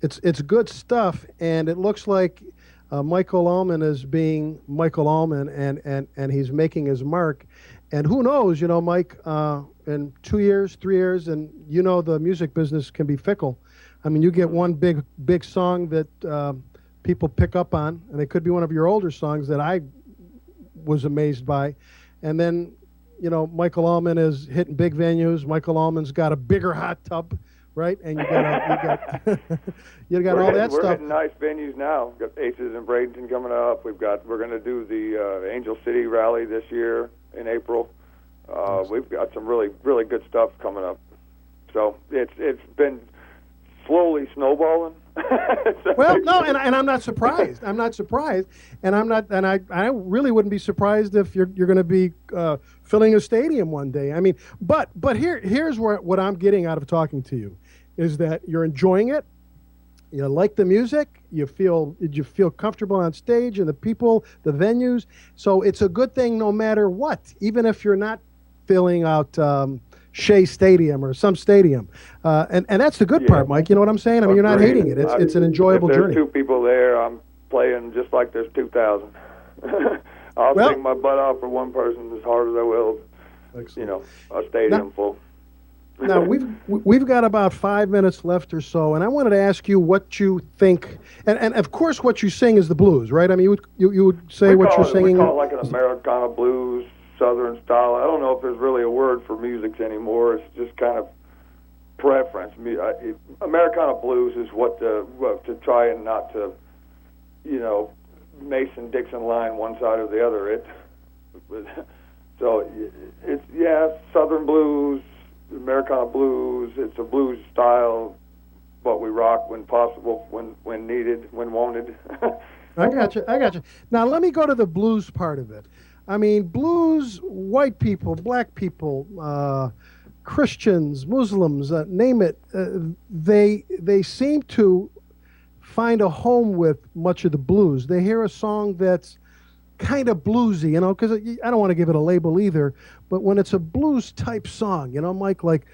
it's good stuff. And it looks like Michael Allman is being Michael Allman, and he's making his mark. And who knows, Mike, in 2 years, 3 years, and the music business can be fickle. I mean, you get one big song that people pick up on, and it could be one of your older songs that I was amazed by. And then, Michael Allman is hitting big venues. Michael Allman's got a bigger hot tub right? And you got you got all that we're stuff. hitting nice venues now. We've got Aces in Bradenton coming up. We're going to do the Angel City Rally this year in April. We've got some really good stuff coming up. So it's been slowly snowballing. Well, no, and I'm not surprised. I'm not surprised, and I really wouldn't be surprised if you're going to be filling a stadium one day. I mean, but here's what I'm getting out of talking to you, is that you're enjoying it. You like the music. You feel comfortable on stage, and the people, the venues. So it's a good thing no matter what, even if you're not filling out Shea Stadium or some stadium, and that's the good part, Mike. You know what I'm saying? I mean, you're not hating it. It's an enjoyable journey. If there's journey. 2 people there, I'm playing just like there's 2,000. I'll sing my butt off for one person as hard as I will. Excellent. A stadium full. Now we've got about 5 minutes left or so, and I wanted to ask you what you think, and of course what you sing is the blues, right? I mean, you would say what you're singing. We call it like an Americana blues, Southern style. I don't know if there's really a word for music anymore. It's just kind of preference. Americana blues is what to try and not to, Mason-Dixon line one side or the other. So it's Southern blues, Americana blues. It's a blues style, but we rock when possible, when needed, when wanted. I got you. Now let me go to the blues part of it. I mean, blues, white people, black people, Christians, Muslims, name it, they seem to find a home with much of the blues. They hear a song that's kind of bluesy, because I don't want to give it a label either, but when it's a blues type song, Mike, like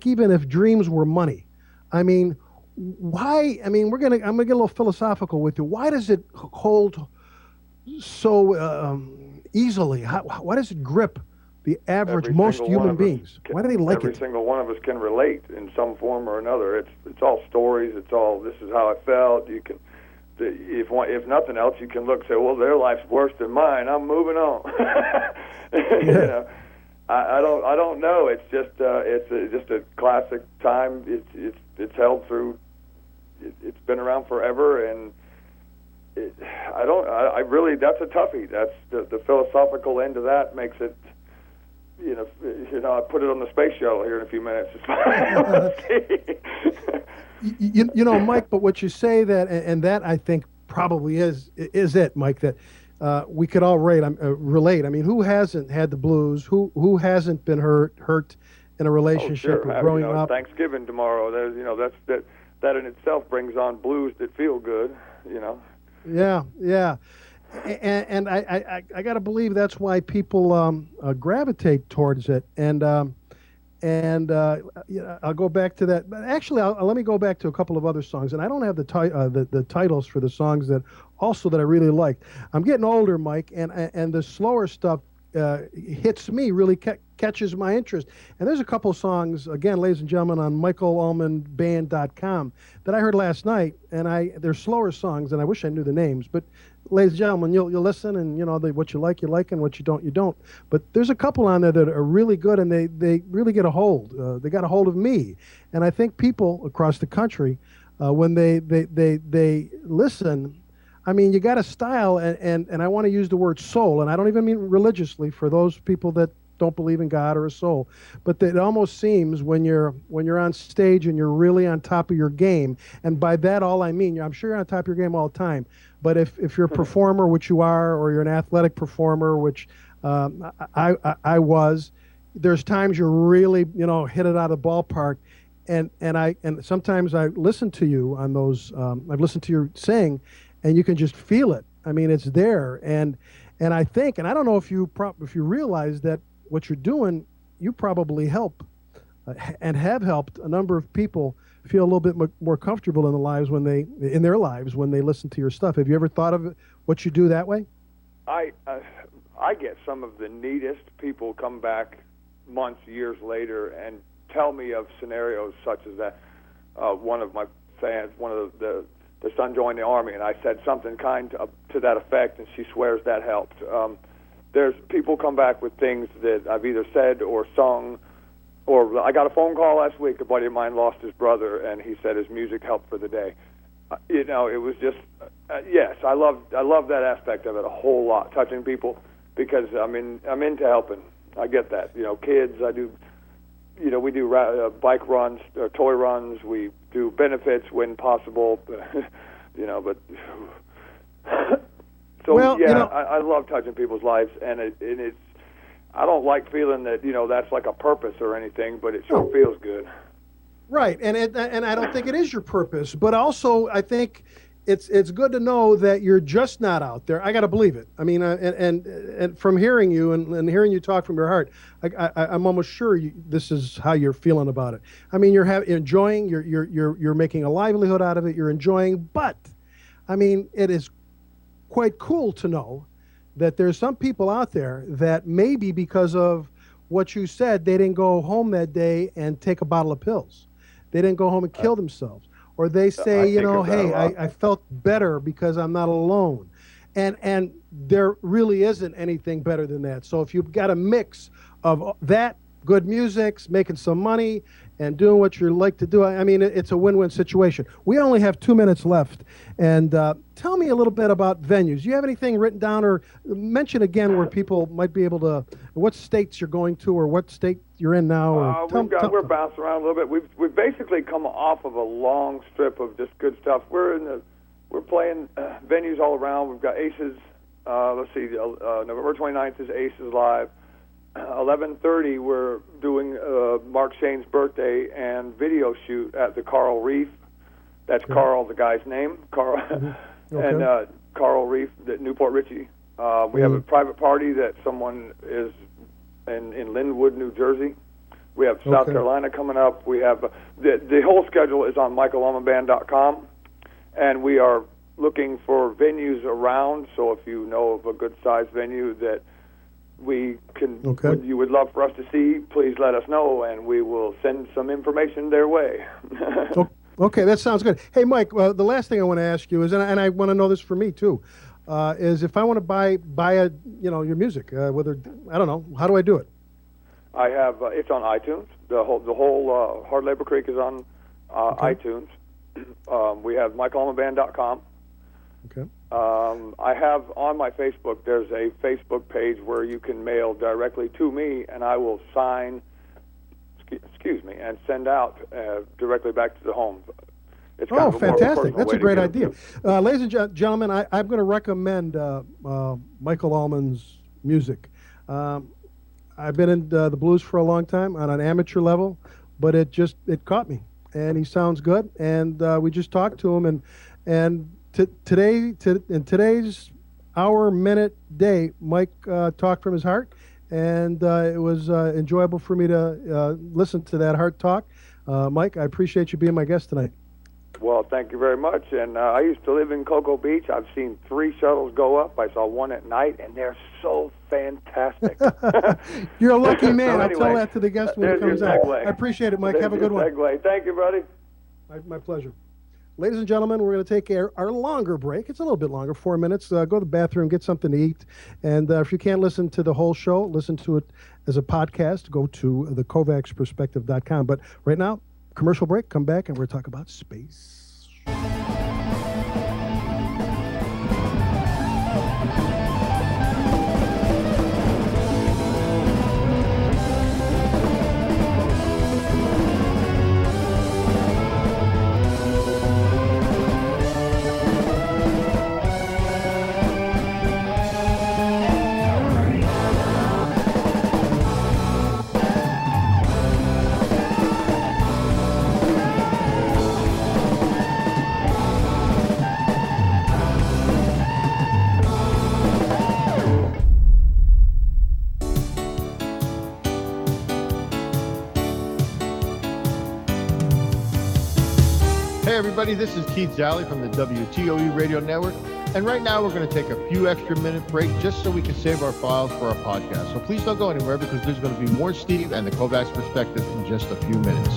even if dreams were money, I mean, why? I mean, I'm gonna get a little philosophical with you. Why does it hold so easily? Why does it grip the average, most human beings? Why do they like it? Every single one of us can relate in some form or another. It's all stories. It's all, this is how I felt. You can, if nothing else, you can look and say, well, their life's worse than mine. I'm moving on. I don't know. It's just just a classic time. It's held through. It's been around forever, and I really, that's a toughie. That's the philosophical end of that makes it. I put it on the space shuttle here in a few minutes. Mike, but what you say that, and that I think probably is it, Mike, that we could all relate. I mean, who hasn't had the blues? Who hasn't been hurt in a relationship or growing up? Thanksgiving tomorrow. There's, that in itself brings on blues that feel good. Yeah. And I got to believe that's why people gravitate towards it. And I'll go back to that. But actually, let me go back to a couple of other songs. And I don't have the titles for the songs that I really liked. I'm getting older, Mike, and the slower stuff hits me, really catches my interest. And there's a couple songs, again, ladies and gentlemen, on michaelallmanband.com that I heard last night, and they're slower songs, and I wish I knew the names, but ladies and gentlemen, you'll listen, and what you like, and what you don't. But there's a couple on there that are really good, and they really get a hold. They got a hold of me, and I think people across the country, when they listen, I mean, you got a style, and I want to use the word soul, and I don't even mean religiously for those people that don't believe in God or a soul, but it almost seems when you're on stage and you're really on top of your game, and by that all I mean, I'm sure you're on top of your game all the time, but if you're a performer, which you are, or you're an athletic performer, which I was, there's times you really hit it out of the ballpark, and sometimes I listen to you on those. I've listened to you sing, and you can just feel it. I mean, it's there, and I think, and I don't know if you realize that what you're doing, you probably help and have helped a number of people feel a little bit more comfortable in their lives when they listen to your stuff. Have you ever thought of what you do that way? I get some of the neatest people come back months, years later, and tell me of scenarios such as that. One of my fans, one of the son joined the Army, and I said something kind to that effect, and she swears that helped. There's people come back with things that I've either said or sung or I got a phone call last week. A buddy of mine lost his brother, and he said his music helped for the day. It was just yes, I love that aspect of it a whole lot, touching people, because I'm into helping. I get that. Kids. I do. We do bike runs, toy runs. We do benefits when possible. But so I love touching people's lives, and it's. I don't like feeling that that's like a purpose or anything, but it sure feels good. Right, and I don't think it is your purpose, but also I think it's good to know that you're just not out there. I got to believe it. I mean, and from hearing you and hearing you talk from your heart, I'm almost sure this is how you're feeling about it. I mean, you're enjoying, you're making a livelihood out of it. You're enjoying, but I mean, it is quite cool to know that there's some people out there that maybe because of what you said, they didn't go home that day and take a bottle of pills. They didn't go home and kill themselves. Or they say, hey, I felt better because I'm not alone. And there really isn't anything better than that. So if you've got a mix of that, good music, making some money, and doing what you like to do, I mean, it's a win-win situation. We only have 2 minutes left. And tell me a little bit about venues. Do you have anything written down, or mention again where people might be able to, what states you're going to, or what state you're in now? We're bouncing around a little bit. We've basically come off of a long strip of just good stuff. We're playing venues all around. We've got Aces. Let's see, November 29th is Aces Live. 11:30 we're doing Mark Shane's birthday and video shoot at the Coral Reef. That's Carl, the guy's name, Carl, and Coral Reef at Newport Richie. We have a private party that someone is in Linwood, New Jersey. We have South Carolina coming up. We have the whole schedule is on michaelallmanband.com, and we are looking for venues around. So if you know of a good sized venue that we can, you would love for us to see, please let us know, and we will send some information their way. Okay, that sounds good. Hey, Mike, the last thing I want to ask you is, and I want to know this for me too, is if I want to buy your music, whether I don't know, how do I do it? I have it's on iTunes. The whole Hard Labor Creek is on iTunes. We have michaelallmanband.com. Okay. I have on my Facebook, there's a Facebook page where you can mail directly to me, and I will sign, and send out directly back to the home. It's kind of fantastic. That's a great idea. Ladies and gentlemen, I'm going to recommend Michael Allman's music. I've been in the blues for a long time on an amateur level, but it caught me, and he sounds good, and we just talked to him, and in today's hour, minute, day, Mike talked from his heart, and it was enjoyable for me to listen to that heart talk. Mike, I appreciate you being my guest tonight. Well, thank you very much. And I used to live in Cocoa Beach. I've seen 3 shuttles go up. I saw one at night, and they're so fantastic. You're a lucky man. I'll tell that to the guest when it comes out. I appreciate it, Mike. There's have a good one. Segue. Thank you, buddy. My pleasure. Ladies and gentlemen, we're going to take our longer break. It's a little bit longer, 4 minutes. Go to the bathroom, get something to eat. And if you can't listen to the whole show, listen to it as a podcast. Go to the kovacsperspective.com. But right now, commercial break. Come back, and we're going to talk about space. Hey everybody, this is Keith Jolly from the WTOE Radio Network, and right now we're going to take a few extra minute break just so we can save our files for our podcast. So please don't go anywhere, because there's going to be more Steve and the Kovacs Perspective in just a few minutes.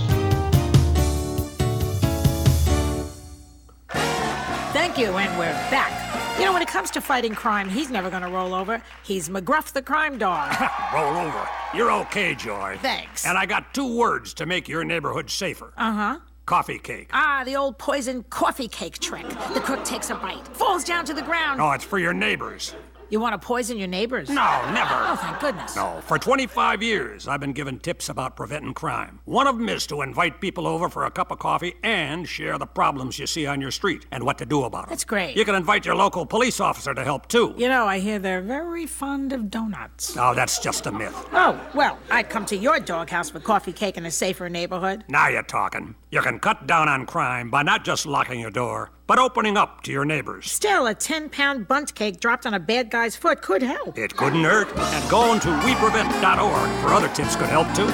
Thank Thank you, and we're back. You know, when it comes to fighting crime, he's never gonna roll over. He's McGruff the crime dog. Roll over. You're okay, Joy. Thanks. And I got 2 words to make your neighborhood safer. Uh-huh. Coffee cake. Ah, the old poison coffee cake trick. The cook takes a bite, falls down to the ground. No, it's for your neighbors. You want to poison your neighbors? No, never. Oh, thank goodness. No, for 25 years, I've been giving tips about preventing crime. One of them is to invite people over for a cup of coffee and share the problems you see on your street and what to do about them. That's great. You can invite your local police officer to help, too. You know, I hear they're very fond of donuts. No, that's just a myth. Oh, well, I'd come to your doghouse for coffee cake in a safer neighborhood. Now you're talking. You can cut down on crime by not just locking your door, but opening up to your neighbors. Still, a 10-pound bundt cake dropped on a bad guy's foot could help. It couldn't hurt. And going to weprevent.org for other tips could help, too.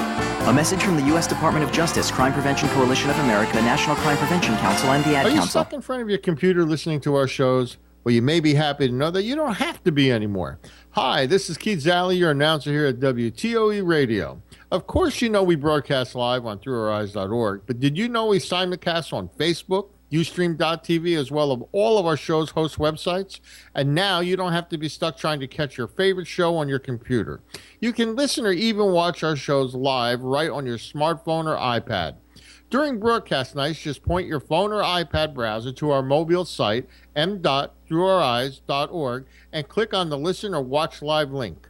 A message from the U.S. Department of Justice, Crime Prevention Coalition of America, National Crime Prevention Council, and the Ad Are you Council. stuck in front of your computer listening to our shows? Well, you may be happy to know that you don't have to be anymore. Hi, this is Keith Zalley, your announcer here at WTOE Radio. Of course, you know we broadcast live on throughoureyes.org, but did you know we simulcast on Facebook, Ustream.tv, as well as all of our show's host websites? And now you don't have to be stuck trying to catch your favorite show on your computer. You can listen or even watch our shows live right on your smartphone or iPad. During broadcast nights, just point your phone or iPad browser to our mobile site, m.throughoureyes.org, and click on the Listen or Watch Live link.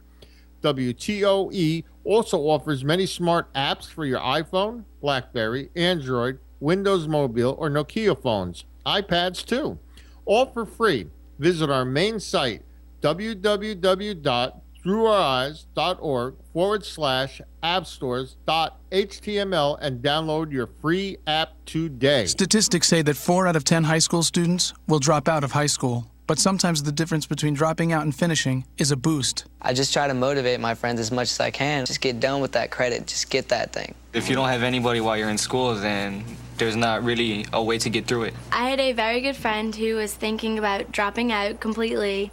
WTOE also offers many smart apps for your iPhone, BlackBerry, Android, Windows Mobile, or Nokia phones, iPads too. All for free. Visit our main site, www.throughoureyes.org/appstores.html, and download your free app today. Statistics say that 4 out of 10 high school students will drop out of high school. But sometimes the difference between dropping out and finishing is a boost. I just try to motivate my friends as much as I can. Just get done with that credit. Just get that thing. If you don't have anybody while you're in school, then there's not really a way to get through it. I had a very good friend who was thinking about dropping out completely,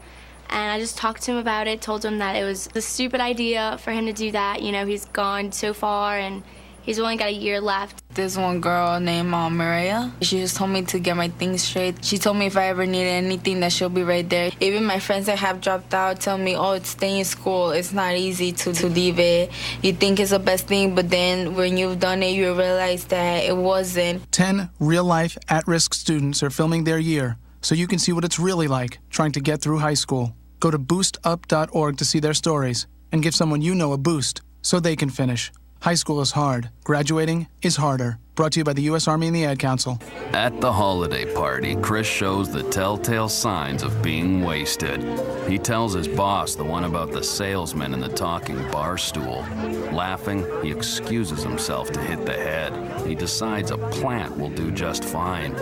and I just talked to him about it, told him that it was a stupid idea for him to do that. You know, he's gone so far, and he's only got a year left. There's one girl named Maria. She just told me to get my things straight. She told me if I ever needed anything that she'll be right there. Even my friends that have dropped out tell me, oh, stay in school. It's not easy to leave it. You think it's the best thing, but then when you've done it, you realize that it wasn't. 10 real-life, at-risk students are filming their year, so you can see what it's really like trying to get through high school. Go to boostup.org to see their stories and give someone you know a boost so they can finish. High school is hard. Graduating is harder. Brought to you by the U.S. Army and the Ad Council. At the holiday party, Chris shows the telltale signs of being wasted. He tells his boss the one about the salesman and the talking bar stool. Laughing, he excuses himself to hit the head. He decides a plant will do just fine.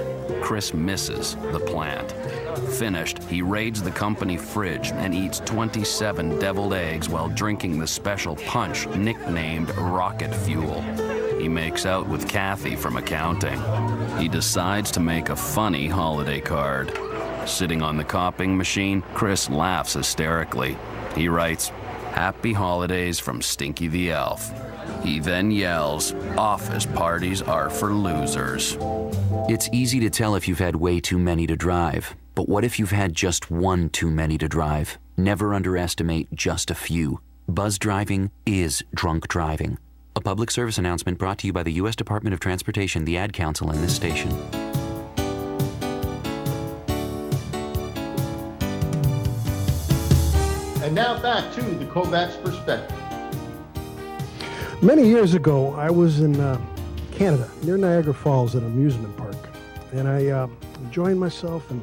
Chris misses the plant. Finished, he raids the company fridge and eats 27 deviled eggs while drinking the special punch nicknamed Rocket Fuel. He makes out with Kathy from accounting. He decides to make a funny holiday card. Sitting on the copying machine, Chris laughs hysterically. He writes, "Happy Holidays from Stinky the Elf." He then yells, "Office parties are for losers." It's easy to tell if you've had way too many to drive. But what if you've had just one too many to drive? Never underestimate just a few. Buzz driving is drunk driving. A public service announcement brought to you by the U.S. Department of Transportation, the Ad Council, and this station. And now back to the Kovacs Perspective. Many years ago, I was in Canada, near Niagara Falls, at an amusement park. And I enjoying myself, and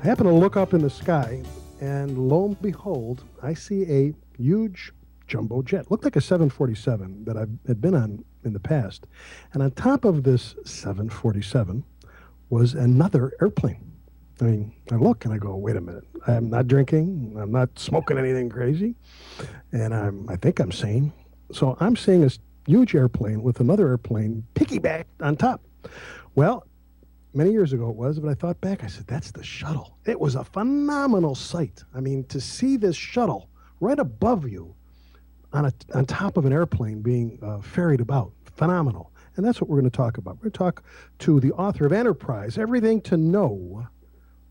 I happened to look up in the sky, and lo and behold, I see a huge jumbo jet. Looked like a 747 that I had been on in the past. And on top of this 747 was another airplane. I mean, I look and I go, wait a minute. I'm not drinking. I'm not smoking anything crazy. And I think I'm sane. So I'm seeing this huge airplane with another airplane piggybacked on top. Well, many years ago it was, but I thought back, I said, that's the shuttle. It was a phenomenal sight. I mean, to see this shuttle right above you on top of an airplane being ferried about, phenomenal. And that's what we're going to talk about. We're going to talk to the author of Enterprise, Everything to Know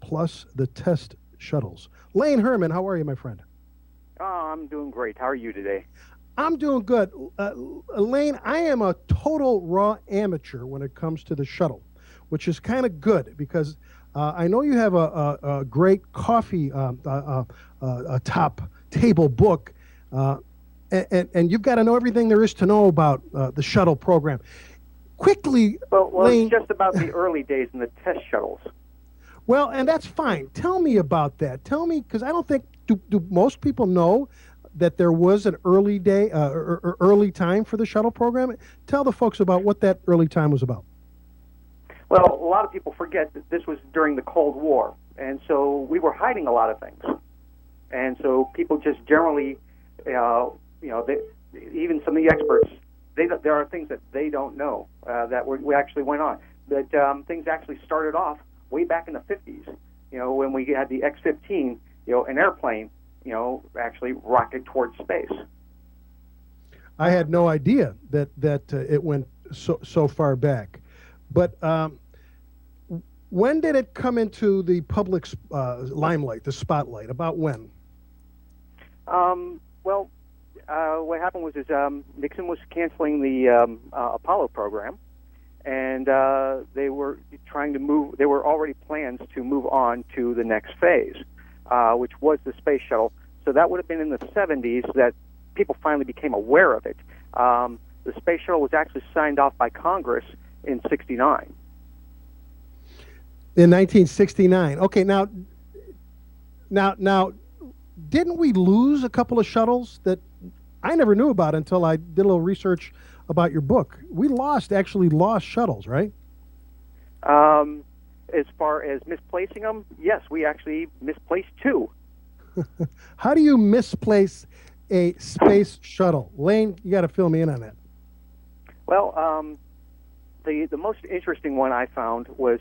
plus the test shuttles. Lane Hermann, how are you, my friend? Oh, I'm doing great. How are you today? I'm doing good. Lane, I am a total raw amateur when it comes to the shuttle, which is kind of good because I know you have a great coffee top table book, and you've got to know everything there is to know about the shuttle program. Quickly, well Lane, it's just about the early days in the test shuttles. Well, and that's fine. Tell me about that. Tell me, because I don't think, do most people know that there was an early day, early time for the shuttle program? Tell the folks about what that early time was about. Well, a lot of people forget that this was during the Cold War, and so we were hiding a lot of things. And so people just generally, even some of the experts, there are things that they don't know that we actually went on. That things actually started off way back in the 50s, when we had the X-15, an airplane, actually rocket towards space. I had no idea that it went so far back. But when did it come into the public's limelight, the spotlight? About when? What happened was Nixon was canceling the Apollo program, and they were trying to move. There were already plans to move on to the next phase, which was the space shuttle. So that would have been in the 70s that people finally became aware of it. The space shuttle was actually signed off by Congress in '69. In 1969. Okay, now, didn't we lose a couple of shuttles that I never knew about until I did a little research about your book? We actually lost shuttles, right? As far as misplacing them, yes, we actually misplaced 2. How do you misplace a space shuttle? Lane, you got to fill me in on that. Well, the most interesting one I found was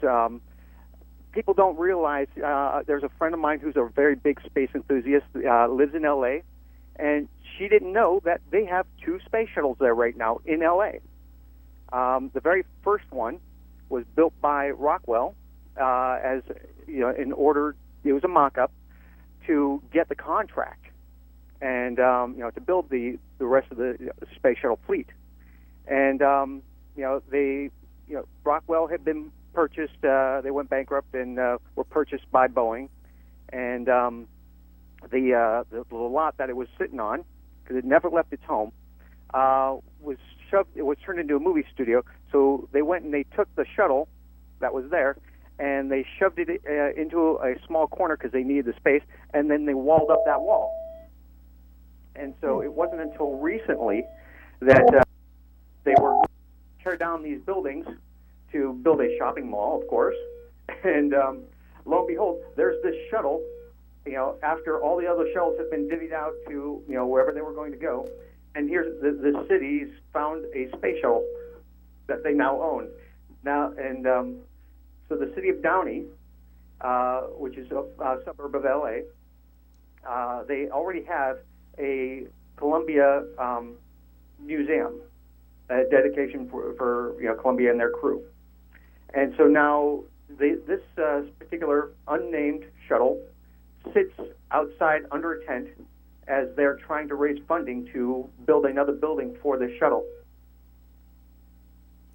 people don't realize there's a friend of mine who's a very big space enthusiast, lives in L.A., and she didn't know that they have 2 space shuttles there right now in L.A. The very first one was built by Rockwell as in order. It was a mock-up to get the contract and to build the rest of the space shuttle fleet. And Rockwell had been purchased. They went bankrupt and were purchased by Boeing. And the lot that it was sitting on, because it never left its home, was shoved. It was turned into a movie studio. So they went and they took the shuttle that was there, and they shoved it into a small corner because they needed the space, and then they walled up that wall. And so it wasn't until recently that they were going to tear down these buildings to build a shopping mall, of course. And lo and behold, there's this shuttle. After all the other shuttles have been divvied out to wherever they were going to go, and here's the city's found a space shuttle that they now own. Now, and so the city of Downey, which is a suburb of LA, they already have a Columbia museum, a dedication for Columbia and their crew. And so now this particular unnamed shuttle sits outside under a tent as they're trying to raise funding to build another building for this shuttle.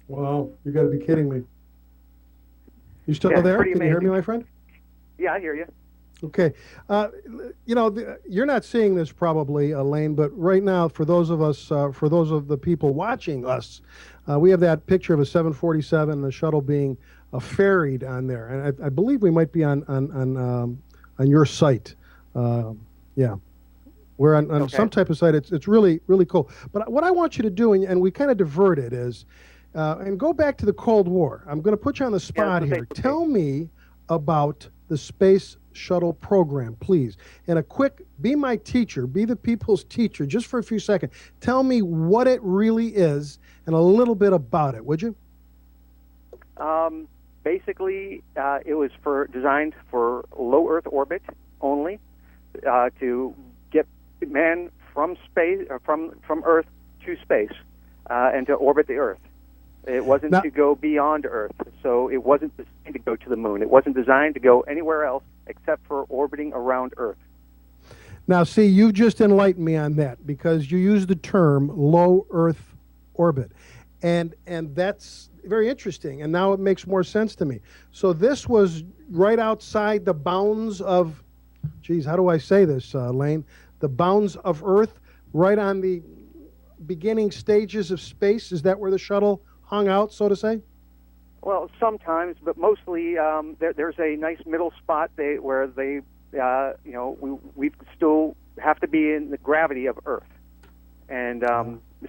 Wow, you got to be kidding me. You still there? Can you hear me, my friend? Yeah, I hear you. Okay. You're not seeing this probably, Lane, but right now, for those of us, for those of the people watching us, we have that picture of a 747, the shuttle being ferried on there, and I believe we might be on your site. Yeah, we're on some type of site. It's really, really cool. But what I want you to do, and we kind of diverted, is and go back to the Cold War. I'm going to put you on the spot here. Tell me about the space shuttle program, please. And a quick, be my teacher, be the people's teacher, just for a few seconds. Tell me what it really is and a little bit about it, would you? Basically, it was designed for low Earth orbit only, to get man from space, from Earth to space, and to orbit the Earth. It wasn't to go beyond Earth, so it wasn't designed to go to the moon. It wasn't designed to go anywhere else except for orbiting around Earth. Now, see, you've just enlightened me on that because you use the term low Earth orbit, and that's very interesting, and now it makes more sense to me. So this was right outside the bounds of, geez, how do I say this, Lane? The bounds of Earth, right on the beginning stages of space. Is that where the shuttle hung out, so to say? Well, sometimes, but mostly there's a nice middle spot where they, we still have to be in the gravity of Earth. And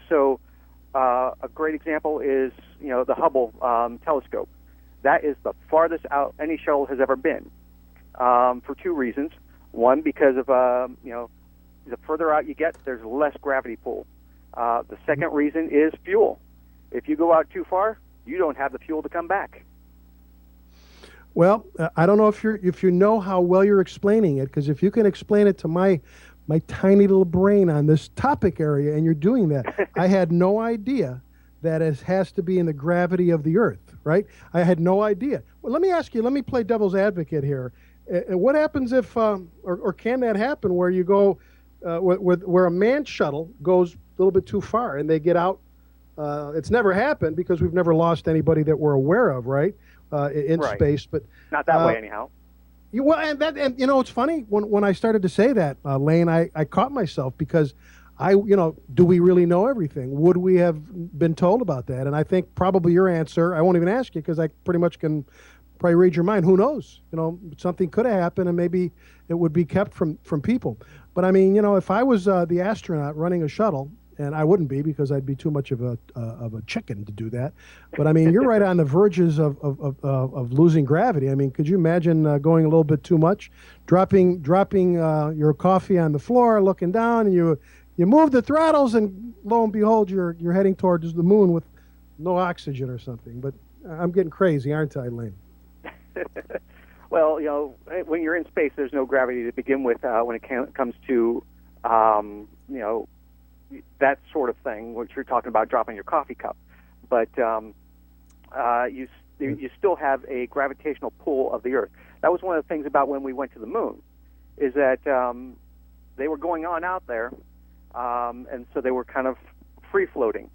so a great example is, the Hubble telescope. That is the farthest out any shuttle has ever been, for two reasons. One, because of, the further out you get, there's less gravity pull. The second reason is fuel. If you go out too far, you don't have the fuel to come back. Well, I don't know if you know how well you're explaining it, because if you can explain it to my tiny little brain on this topic area, and you're doing that, I had no idea that it has to be in the gravity of the Earth, right? I had no idea. Well, let me ask you, let me play devil's advocate here. What happens if, or can that happen where you go, where a manned shuttle goes a little bit too far and they get out? It's never happened because we've never lost anybody that we're aware of, right? In right. Space, but not that way anyhow. And it's funny when I started to say that, Lane, I caught myself because do we really know everything? Would we have been told about that? And I think probably your answer, I won't even ask you because I pretty much can probably read your mind. Who knows? Something could have happened and maybe it would be kept from people. But I mean, if I was the astronaut running a shuttle, and I wouldn't be because I'd be too much of a chicken to do that. But I mean, you're right on the verges of losing gravity. I mean, could you imagine going a little bit too much, dropping your coffee on the floor, looking down, and you move the throttles, and lo and behold, you're heading towards the moon with no oxygen or something. But I'm getting crazy, aren't I, Lane? Well, when you're in space, there's no gravity to begin with. When it comes to that sort of thing, which you're talking about dropping your coffee cup. But you still have a gravitational pull of the Earth. That was one of the things about when we went to the moon, is that they were going on out there, and so they were kind of free-floating,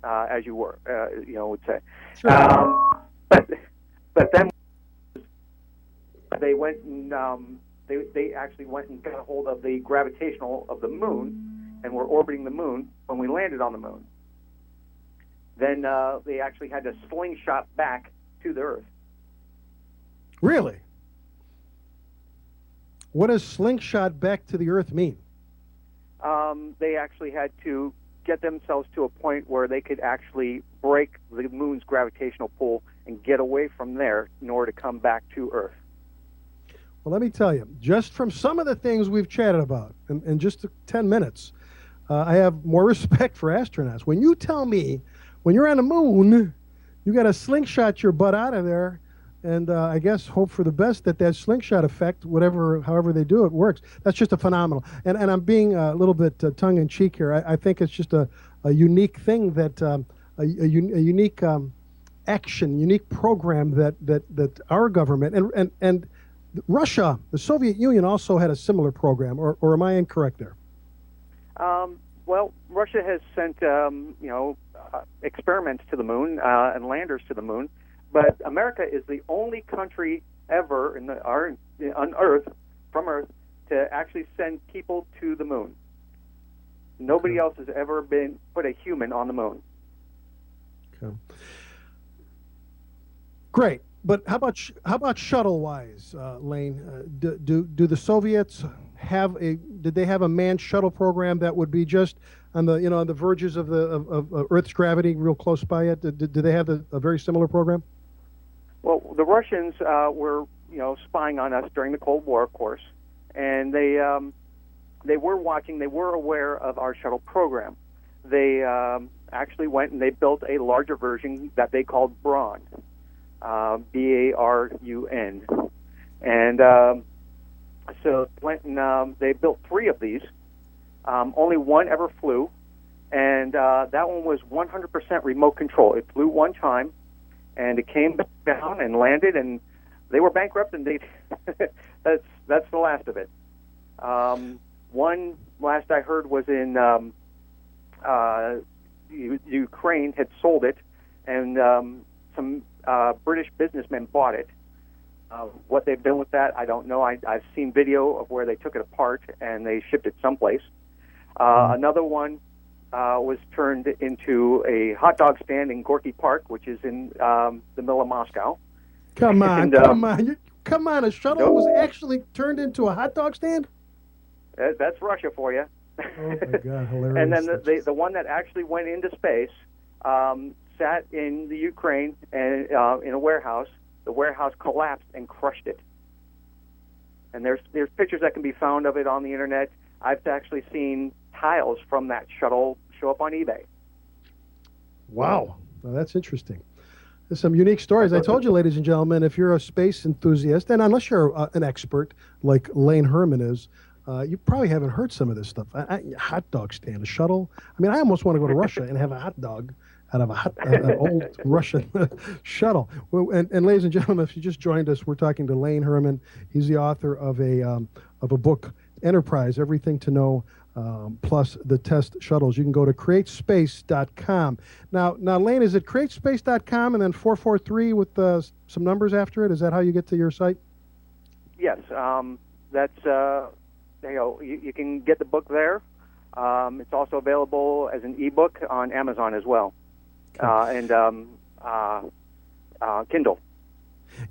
as you were, would say. Sure. But then they went and they actually went and got a hold of the gravitational of the moon, and were orbiting the moon when we landed on the moon. Then they actually had to slingshot back to the Earth. Really? What does slingshot back to the Earth mean? They actually had to get themselves to a point where they could actually break the moon's gravitational pull and get away from there in order to come back to Earth. Well, let me tell you, just from some of the things we've chatted about in just 10 minutes, I have more respect for astronauts. When you tell me, when you're on the moon, you got to slingshot your butt out of there, and I guess hope for the best that slingshot effect, however they do it, works. That's just a phenomenal. And I'm being a little bit tongue-in-cheek here. I think it's just a unique thing that a unique action, unique program that our government and Russia, the Soviet Union, also had a similar program. Or am I incorrect there? Well, Russia has sent, experiments to the moon and landers to the moon, but America is the only country ever on Earth, from Earth, to actually send people to the moon. Nobody else has ever put a human on the moon. Okay. Great, but how about shuttle-wise, Lane? Do the Soviets did they have a manned shuttle program that would be just on the on the verges of Earth's gravity, real close by it? Did they have a very similar program? Well, the Russians were spying on us during the Cold War, of course, and they were watching. They were aware of our shuttle program. They actually went and they built a larger version that they called Braun, B-A-R-U-N, and so went and they built 3 of these. Only one ever flew, And that one was 100% remote control. It flew one time, and it came down and landed, and they were bankrupt, and that's the last of it. One last I heard was in Ukraine had sold it, and some British businessmen bought it. What they've done with that, I don't know. I've seen video of where they took it apart and they shipped it someplace. Another one was turned into a hot dog stand in Gorky Park, which is in the middle of Moscow. Come on. A shuttle was actually turned into a hot dog stand? That's Russia for you. Oh, my God, hilarious. And then the one that actually went into space sat in the Ukraine and in a warehouse. The warehouse collapsed and crushed it. And there's pictures that can be found of it on the internet. I've actually seen tiles from that shuttle show up on eBay. Wow. Well, that's interesting. There's some unique stories. I told you, ladies and gentlemen, if you're a space enthusiast, and unless you're an expert like Lane Hermann is, you probably haven't heard some of this stuff. Hot dog stand, a shuttle. I mean, I almost want to go to Russia and have a hot dog out of an old Russian shuttle. Well, and ladies and gentlemen, if you just joined us, we're talking to Lane Hermann. He's the author of a book, Enterprise, Everything to Know, plus the test shuttles. You can go to createspace.com. Now, Lane, is it createspace.com and then 443 with some numbers after it? Is that how you get to your site? Yes, that's you can get the book there. It's also available as an ebook on Amazon as well, and Kindle.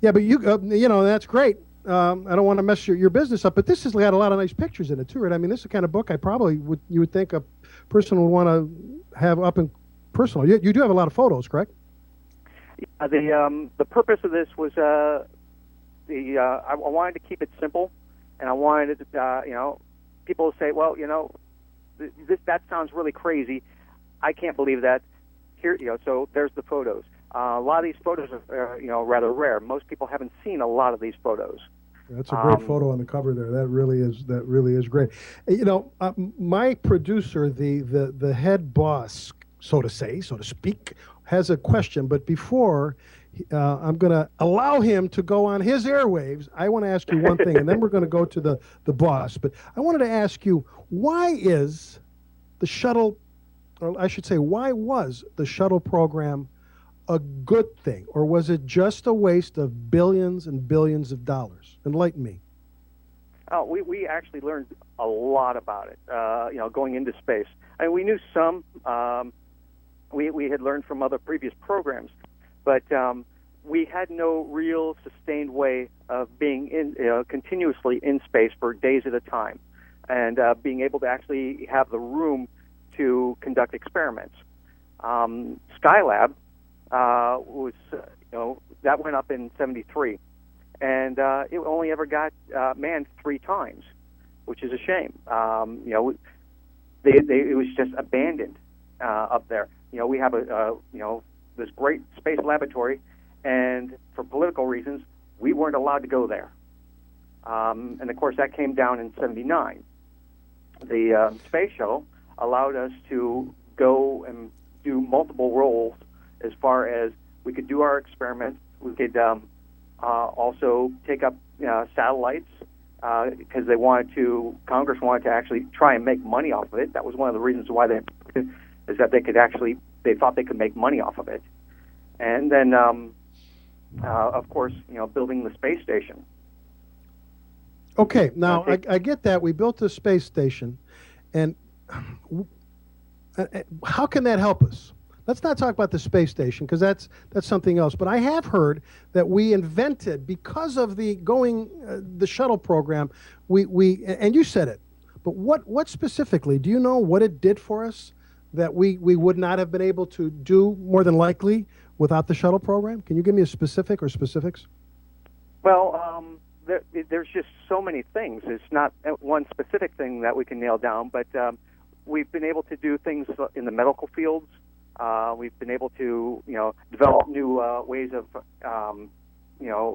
Yeah, but you that's great. I don't want to mess your business up, but this has got a lot of nice pictures in it too, right? I mean, this is the kind of book you would think a person would want to have up and personal. You do have a lot of photos, correct? The purpose of this was I wanted to keep it simple, and I wanted to people say, well, that sounds really crazy. I can't believe that. Here, so there's the photos. A lot of these photos are, rather rare. Most people haven't seen a lot of these photos. That's a great photo on the cover there. That really is great. My producer, the head boss, so to speak, has a question. But before I'm going to allow him to go on his airwaves, I want to ask you one thing, and then we're going to go to the boss. But I wanted to ask you, why is the shuttle, or I should say, why was the shuttle program a good thing, or was it just a waste of billions and billions of dollars? Enlighten me. Oh, we actually learned a lot about it, going into space. I mean, we knew some. We had learned from other previous programs, but we had no real sustained way of being continuously in space for days at a time, and being able to actually have the room to conduct experiments. Skylab was, that went up in '73, and it only ever got manned 3 times, which is a shame. It was just abandoned up there. We have this great space laboratory, and for political reasons, we weren't allowed to go there. And of course, that came down in '79. The space shuttle allowed us to go and do multiple roles, as far as we could do our experiments. We could also take up satellites, because Congress wanted to actually try and make money off of it. That was one of the reasons why is that they thought they could make money off of it. And then, of course, building the space station. Okay, now I get that. We built the space station, and how can that help us? Let's not talk about the space station, because that's something else. But I have heard that we invented, because of the shuttle program, we and you said it. But what specifically? Do you know what it did for us that we would not have been able to do, more than likely, without the shuttle program? Can you give me a specific or specifics? Well, there's just so many things. It's not one specific thing that we can nail down, but we've been able to do things in the medical fields. We've been able to, develop new ways of,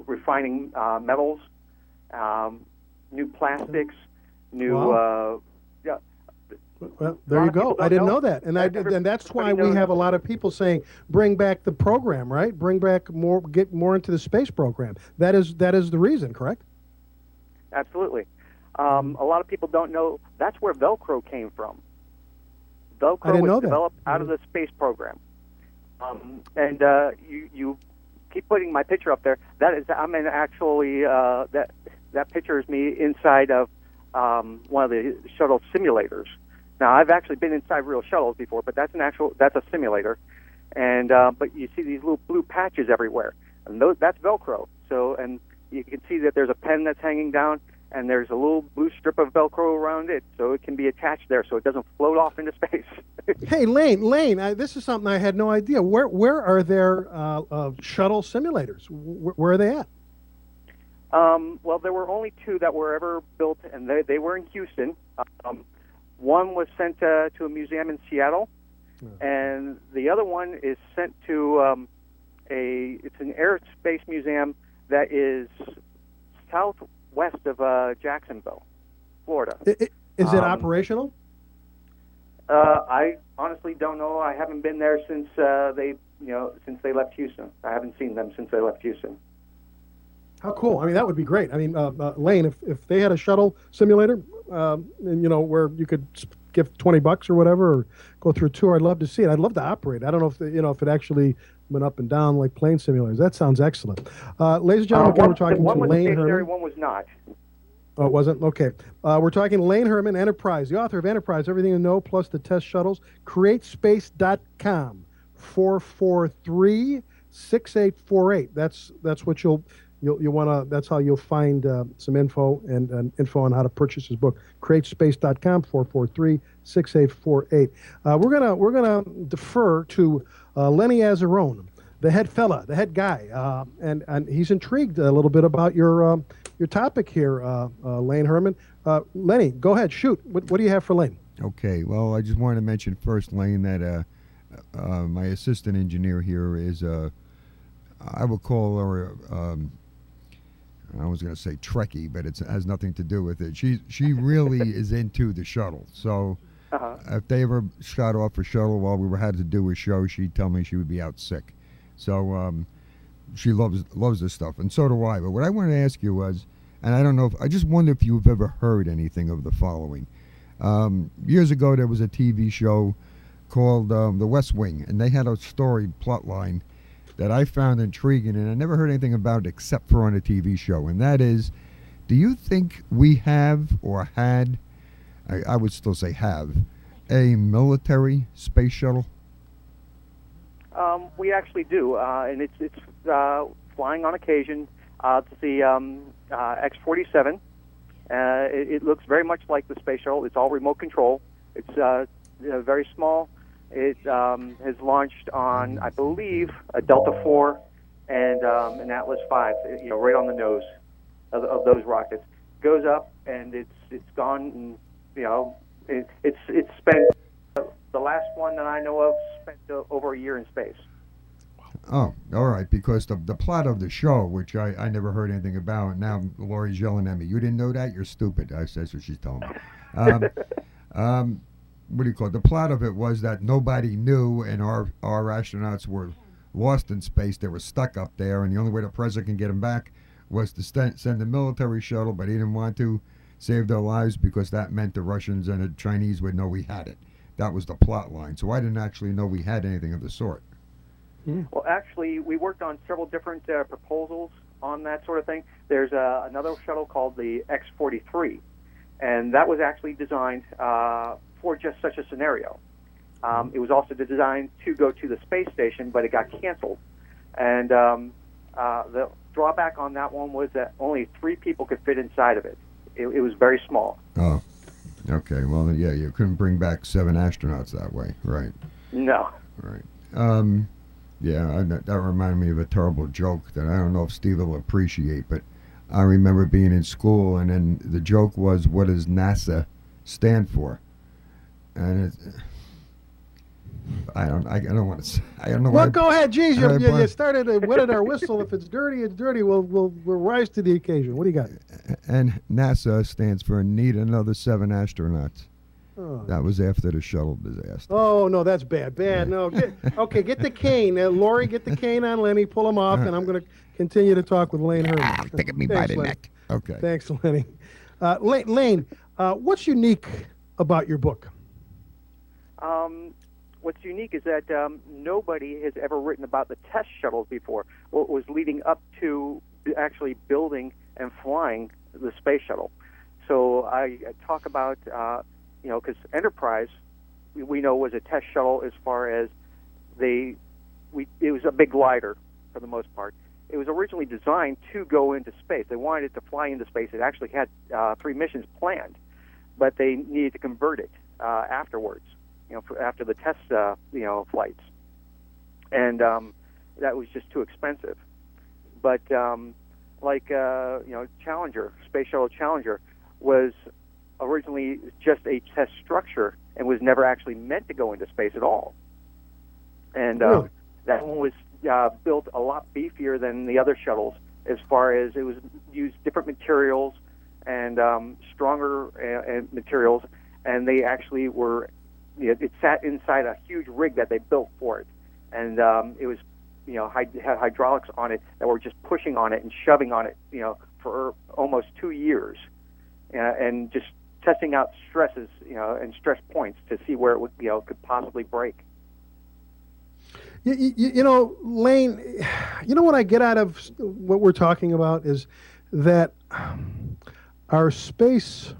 refining metals, new plastics, new. Wow. Well, there you go. I didn't know that, and that's why we have a lot of people saying, "Bring back the program," right? Bring back more, get more into the space program. That is the reason, correct? Absolutely. A lot of people don't know that's where Velcro came from. Velcro was developed out of the space program, and you keep putting my picture up there. That picture is me inside of one of the shuttle simulators. Now, I've actually been inside real shuttles before, but that's a simulator, and but you see these little blue patches everywhere, and that's Velcro. So, and you can see that there's a pen that's hanging down, and there's a little blue strip of Velcro around it, so it can be attached there, so it doesn't float off into space. Hey, Lane, this is something I had no idea. Where are there shuttle simulators? Where are they at? Well, there were only 2 that were ever built, and they were in Houston. One was sent to a museum in Seattle, and the other one is sent to it's an aerospace museum that is southwest of Jacksonville, Florida. Is it operational? I honestly don't know. I haven't been there since since they left Houston. I haven't seen them since they left Houston. How cool! I mean, that would be great. I mean, Lane, if they had a shuttle simulator, and where you could give $20 or whatever, or go through a tour, I'd love to see it. I'd love to operate. I don't know if it actually went up and down like plane simulators. That sounds excellent. Ladies and gentlemen, again, we're talking to Lane Hermann. One was not. Oh, it wasn't? Okay. We're talking Lane Hermann, Enterprise, the author of Enterprise, Everything to Know, plus the test shuttles. CreateSpace.com, 443-6848. That's what you'll want to. That's how you'll find some info and info on how to purchase his book. CreateSpace.com, 443-6848. We're gonna defer to Lenny Azzarone, the head guy, and he's intrigued a little bit about your topic here, Lane Hermann. Lenny, go ahead, shoot. What do you have for Lane? Okay. Well, I just wanted to mention first, Lane, that my assistant engineer here is I would call her. I was going to say Trekkie, but it has nothing to do with it. She really is into the shuttle. So if they ever shot off a shuttle while we had to do a show, she'd tell me she would be out sick. So she loves this stuff, and so do I. But what I wanted to ask you was, and I just wonder if you've ever heard anything of the following. Years ago, there was a TV show called The West Wing, and they had a story plot line that I found intriguing, and I never heard anything about it except for on a TV show, and that is, do you think we have or had, I would still say have, a military space shuttle? We actually do, and it's flying on occasion. It's the X-47. It looks very much like the space shuttle. It's all remote control. It's very small. It has launched on, I believe, a Delta IV and an Atlas V. Right on the nose of those rockets. Goes up and it's gone. And, it's spent. The last one that I know of spent over a year in space. Oh, all right. Because the plot of the show, which I never heard anything about, now Lori's yelling at me. You didn't know that? You're stupid. That's what she's telling me. What do you call it? The plot of it was that nobody knew, and our astronauts were lost in space. They were stuck up there, and the only way the president can get them back was to send a military shuttle, but he didn't want to save their lives because that meant the Russians and the Chinese would know we had it. That was the plot line. So I didn't actually know we had anything of the sort. Well, actually, we worked on several different proposals on that sort of thing. There's another shuttle called the X-43, and that was actually designed for just such a scenario. It was also designed to go to the space station, but it got canceled. And the drawback on that one was that only 3 people could fit inside of it. It was very small. Oh, okay. Well, yeah, you couldn't bring back 7 astronauts that way, right? No. Right. Yeah, that reminded me of a terrible joke that I don't know if Steve will appreciate, but I remember being in school, and then the joke was, what does NASA stand for? And I don't want to say, I don't know. Well, go ahead. Geez, you started to wet our whistle. If it's dirty, it's dirty. We'll rise to the occasion. What do you got? And NASA stands for need another 7 astronauts. That was after the shuttle disaster. Oh, no, that's bad. Bad. No. Get the cane. Lori, get the cane on Lenny. Pull him off, and I'm going to continue to talk with Lane Hermann. Taking me by the neck. Okay. Thanks, Lenny. Lane, what's unique about your book? What's unique is that nobody has ever written about the test shuttles before. What was leading up to actually building and flying the space shuttle. So I talk about, because Enterprise, we know was a test shuttle as far as it was a big glider for the most part. It was originally designed to go into space. They wanted it to fly into space. It actually had 3 missions planned, but they needed to convert it afterwards. After the test, flights, and that was just too expensive. But Challenger, Space Shuttle Challenger, was originally just a test structure and was never actually meant to go into space at all. And that one was built a lot beefier than the other shuttles, as far as it was used different materials and stronger materials, and they actually were. It sat inside a huge rig that they built for it, and it was, had hydraulics on it that were just pushing on it and shoving on it, for almost 2 years, and just testing out stresses, and stress points to see where it would, could possibly break. Lane, what I get out of what we're talking about is that our space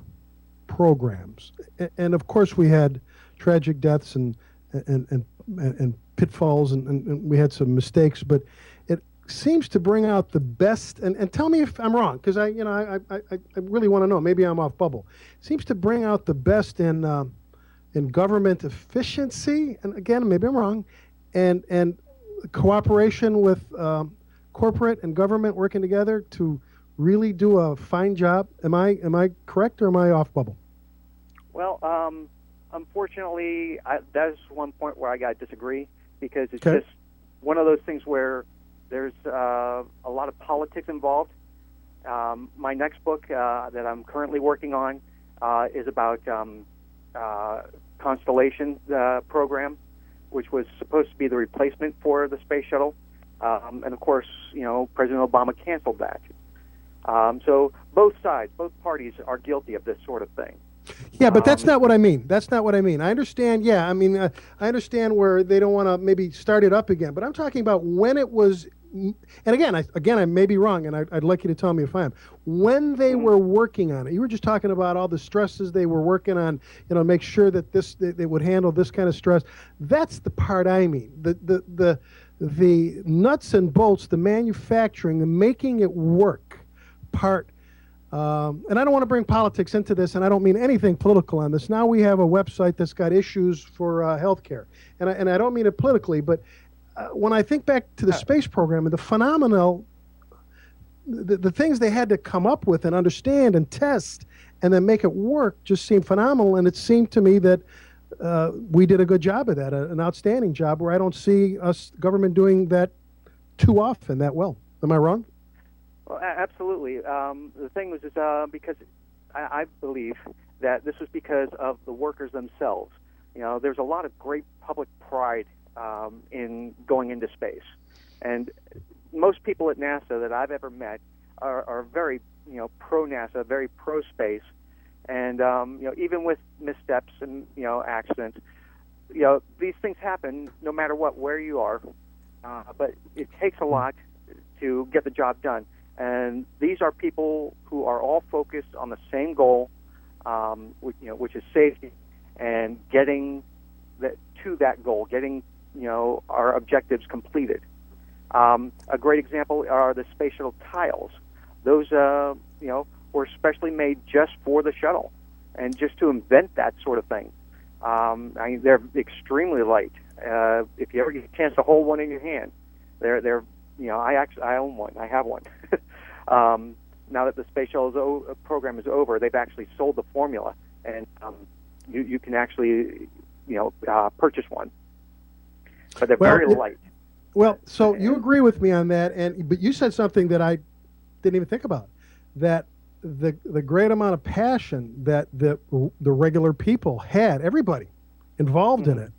programs, and of course we had tragic deaths and pitfalls, and we had some mistakes, but it seems to bring out the best. And tell me if I'm wrong, because I really want to know. Maybe I'm off bubble. It seems to bring out the best in government efficiency, and again, maybe I'm wrong, and cooperation with corporate and government working together to really do a fine job. Am I correct, or am I off bubble? Well, unfortunately, that's one point where I got to disagree, because it's just one of those things where there's a lot of politics involved. My next book that I'm currently working on is about Constellation program, which was supposed to be the replacement for the space shuttle. And of course, President Obama canceled that. So both parties are guilty of this sort of thing. Yeah, but that's not what I mean. That's not what I mean. I understand. Yeah, I understand where they don't want to maybe start it up again. But I'm talking about when it was. And again, I may be wrong, and I'd like you to tell me if I am. When they were working on it, you were just talking about all the stresses they were working on. Make sure that they would handle this kind of stress. That's the part I mean. The nuts and bolts, the manufacturing, the making it work part. And I don't want to bring politics into this, and I don't mean anything political on this. Now we have a website that's got issues for healthcare, and I don't mean it politically, but when I think back to the space program and the phenomenal, the things they had to come up with and understand and test and then make it work just seemed phenomenal, and it seemed to me that we did a good job of that, an outstanding job, where I don't see us government doing that too often that well. Am I wrong? Well, absolutely. The thing was because I believe that this was because of the workers themselves. There's a lot of great public pride in going into space, and most people at NASA that I've ever met are very, pro NASA, very pro space, and even with missteps and accidents, these things happen no matter where you are, but it takes a lot to get the job done. And these are people who are all focused on the same goal, which is safety, and getting to that goal, getting our objectives completed. A great example are the space shuttle tiles. Those were specially made just for the shuttle, and just to invent that sort of thing. They're extremely light. If you ever get a chance to hold one in your hand, they're I own one. I have one. Now that the space shuttle program is over, they've actually sold the formula, and you can actually purchase one. But they're very light. Well, so you agree with me on that, but you said something that I didn't even think about, that the great amount of passion that the regular people had, everybody involved in it,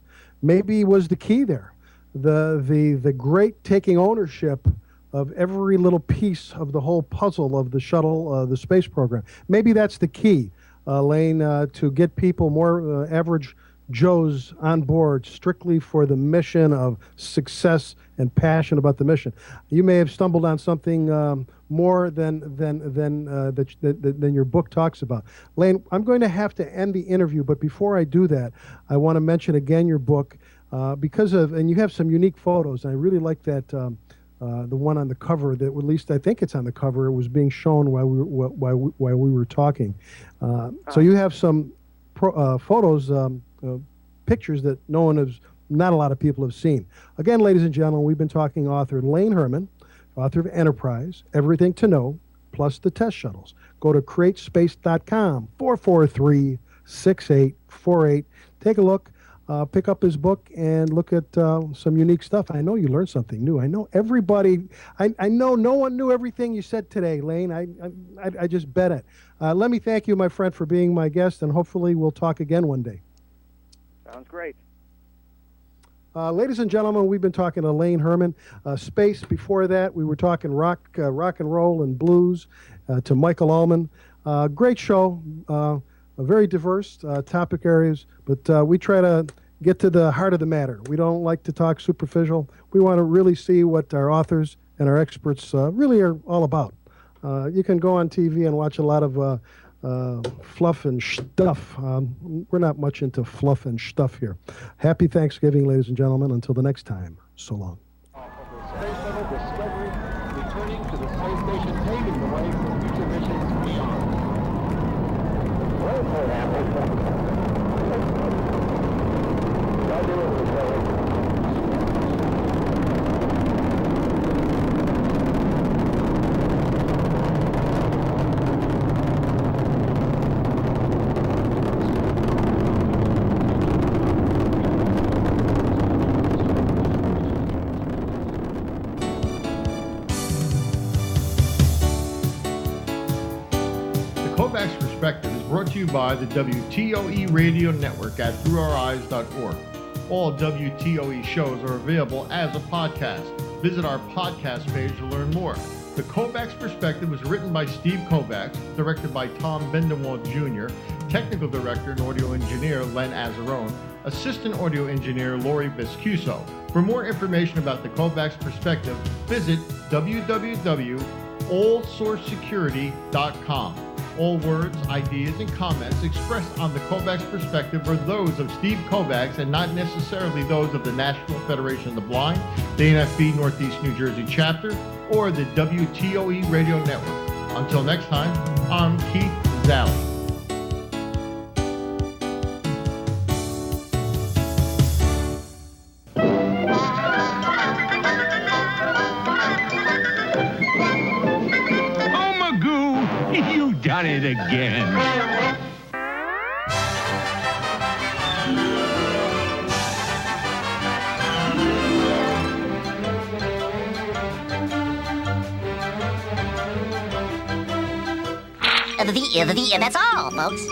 maybe was the key there. The great taking ownership of every little piece of the whole puzzle of the shuttle, the space program. Maybe that's the key, Lane, to get people, more average Joes, on board strictly for the mission of success and passion about the mission. You may have stumbled on something more than your book talks about. Lane, I'm going to have to end the interview, but before I do that, I want to mention again your book and you have some unique photos. And I really like that. The one on the cover, that at least I think it's on the cover, it was being shown while we were talking. So you have some photos, pictures that not a lot of people have seen. Again, ladies and gentlemen, we've been talking author Lane Hermann, author of Enterprise, Everything to Know, plus the test shuttles. Go to createspace.com, 443-6848. Take a look. Pick up his book and look at some unique stuff. I know you learned something new. I know everybody. I know no one knew everything you said today, Lane. I just bet it. Let me thank you, my friend, for being my guest, and hopefully we'll talk again one day. Sounds great. Ladies and gentlemen, we've been talking to Lane Hermann. Space. Before that, we were talking rock and roll and blues to Michael Allman. Great show. Very diverse topic areas, but we try to get to the heart of the matter. We don't like to talk superficial. We want to really see what our authors and our experts really are all about. You can go on TV and watch a lot of fluff and stuff. We're not much into fluff and stuff here. Happy Thanksgiving, ladies and gentlemen. Until the next time, so long. Space Shuttle Discovery, returning to the space station, paving the way for future missions beyond. Kovacs Perspective is brought to you by the WTOE Radio Network at throughoureyes.org. All WTOE shows are available as a podcast. Visit our podcast page to learn more. The Kovacs Perspective was written by Steve Kovacs, directed by Tom Bendenwald Jr., technical director and audio engineer Len Azzarone, assistant audio engineer Lori Vescuso. For more information about the Kovacs Perspective, visit www.allsourcesecurity.com. All words, ideas, and comments expressed on the Kovacs Perspective are those of Steve Kovacs and not necessarily those of the National Federation of the Blind, the NFB Northeast New Jersey chapter, or the WTOE Radio Network. Until next time, I'm Keith Zally. Done it again. That's all, folks.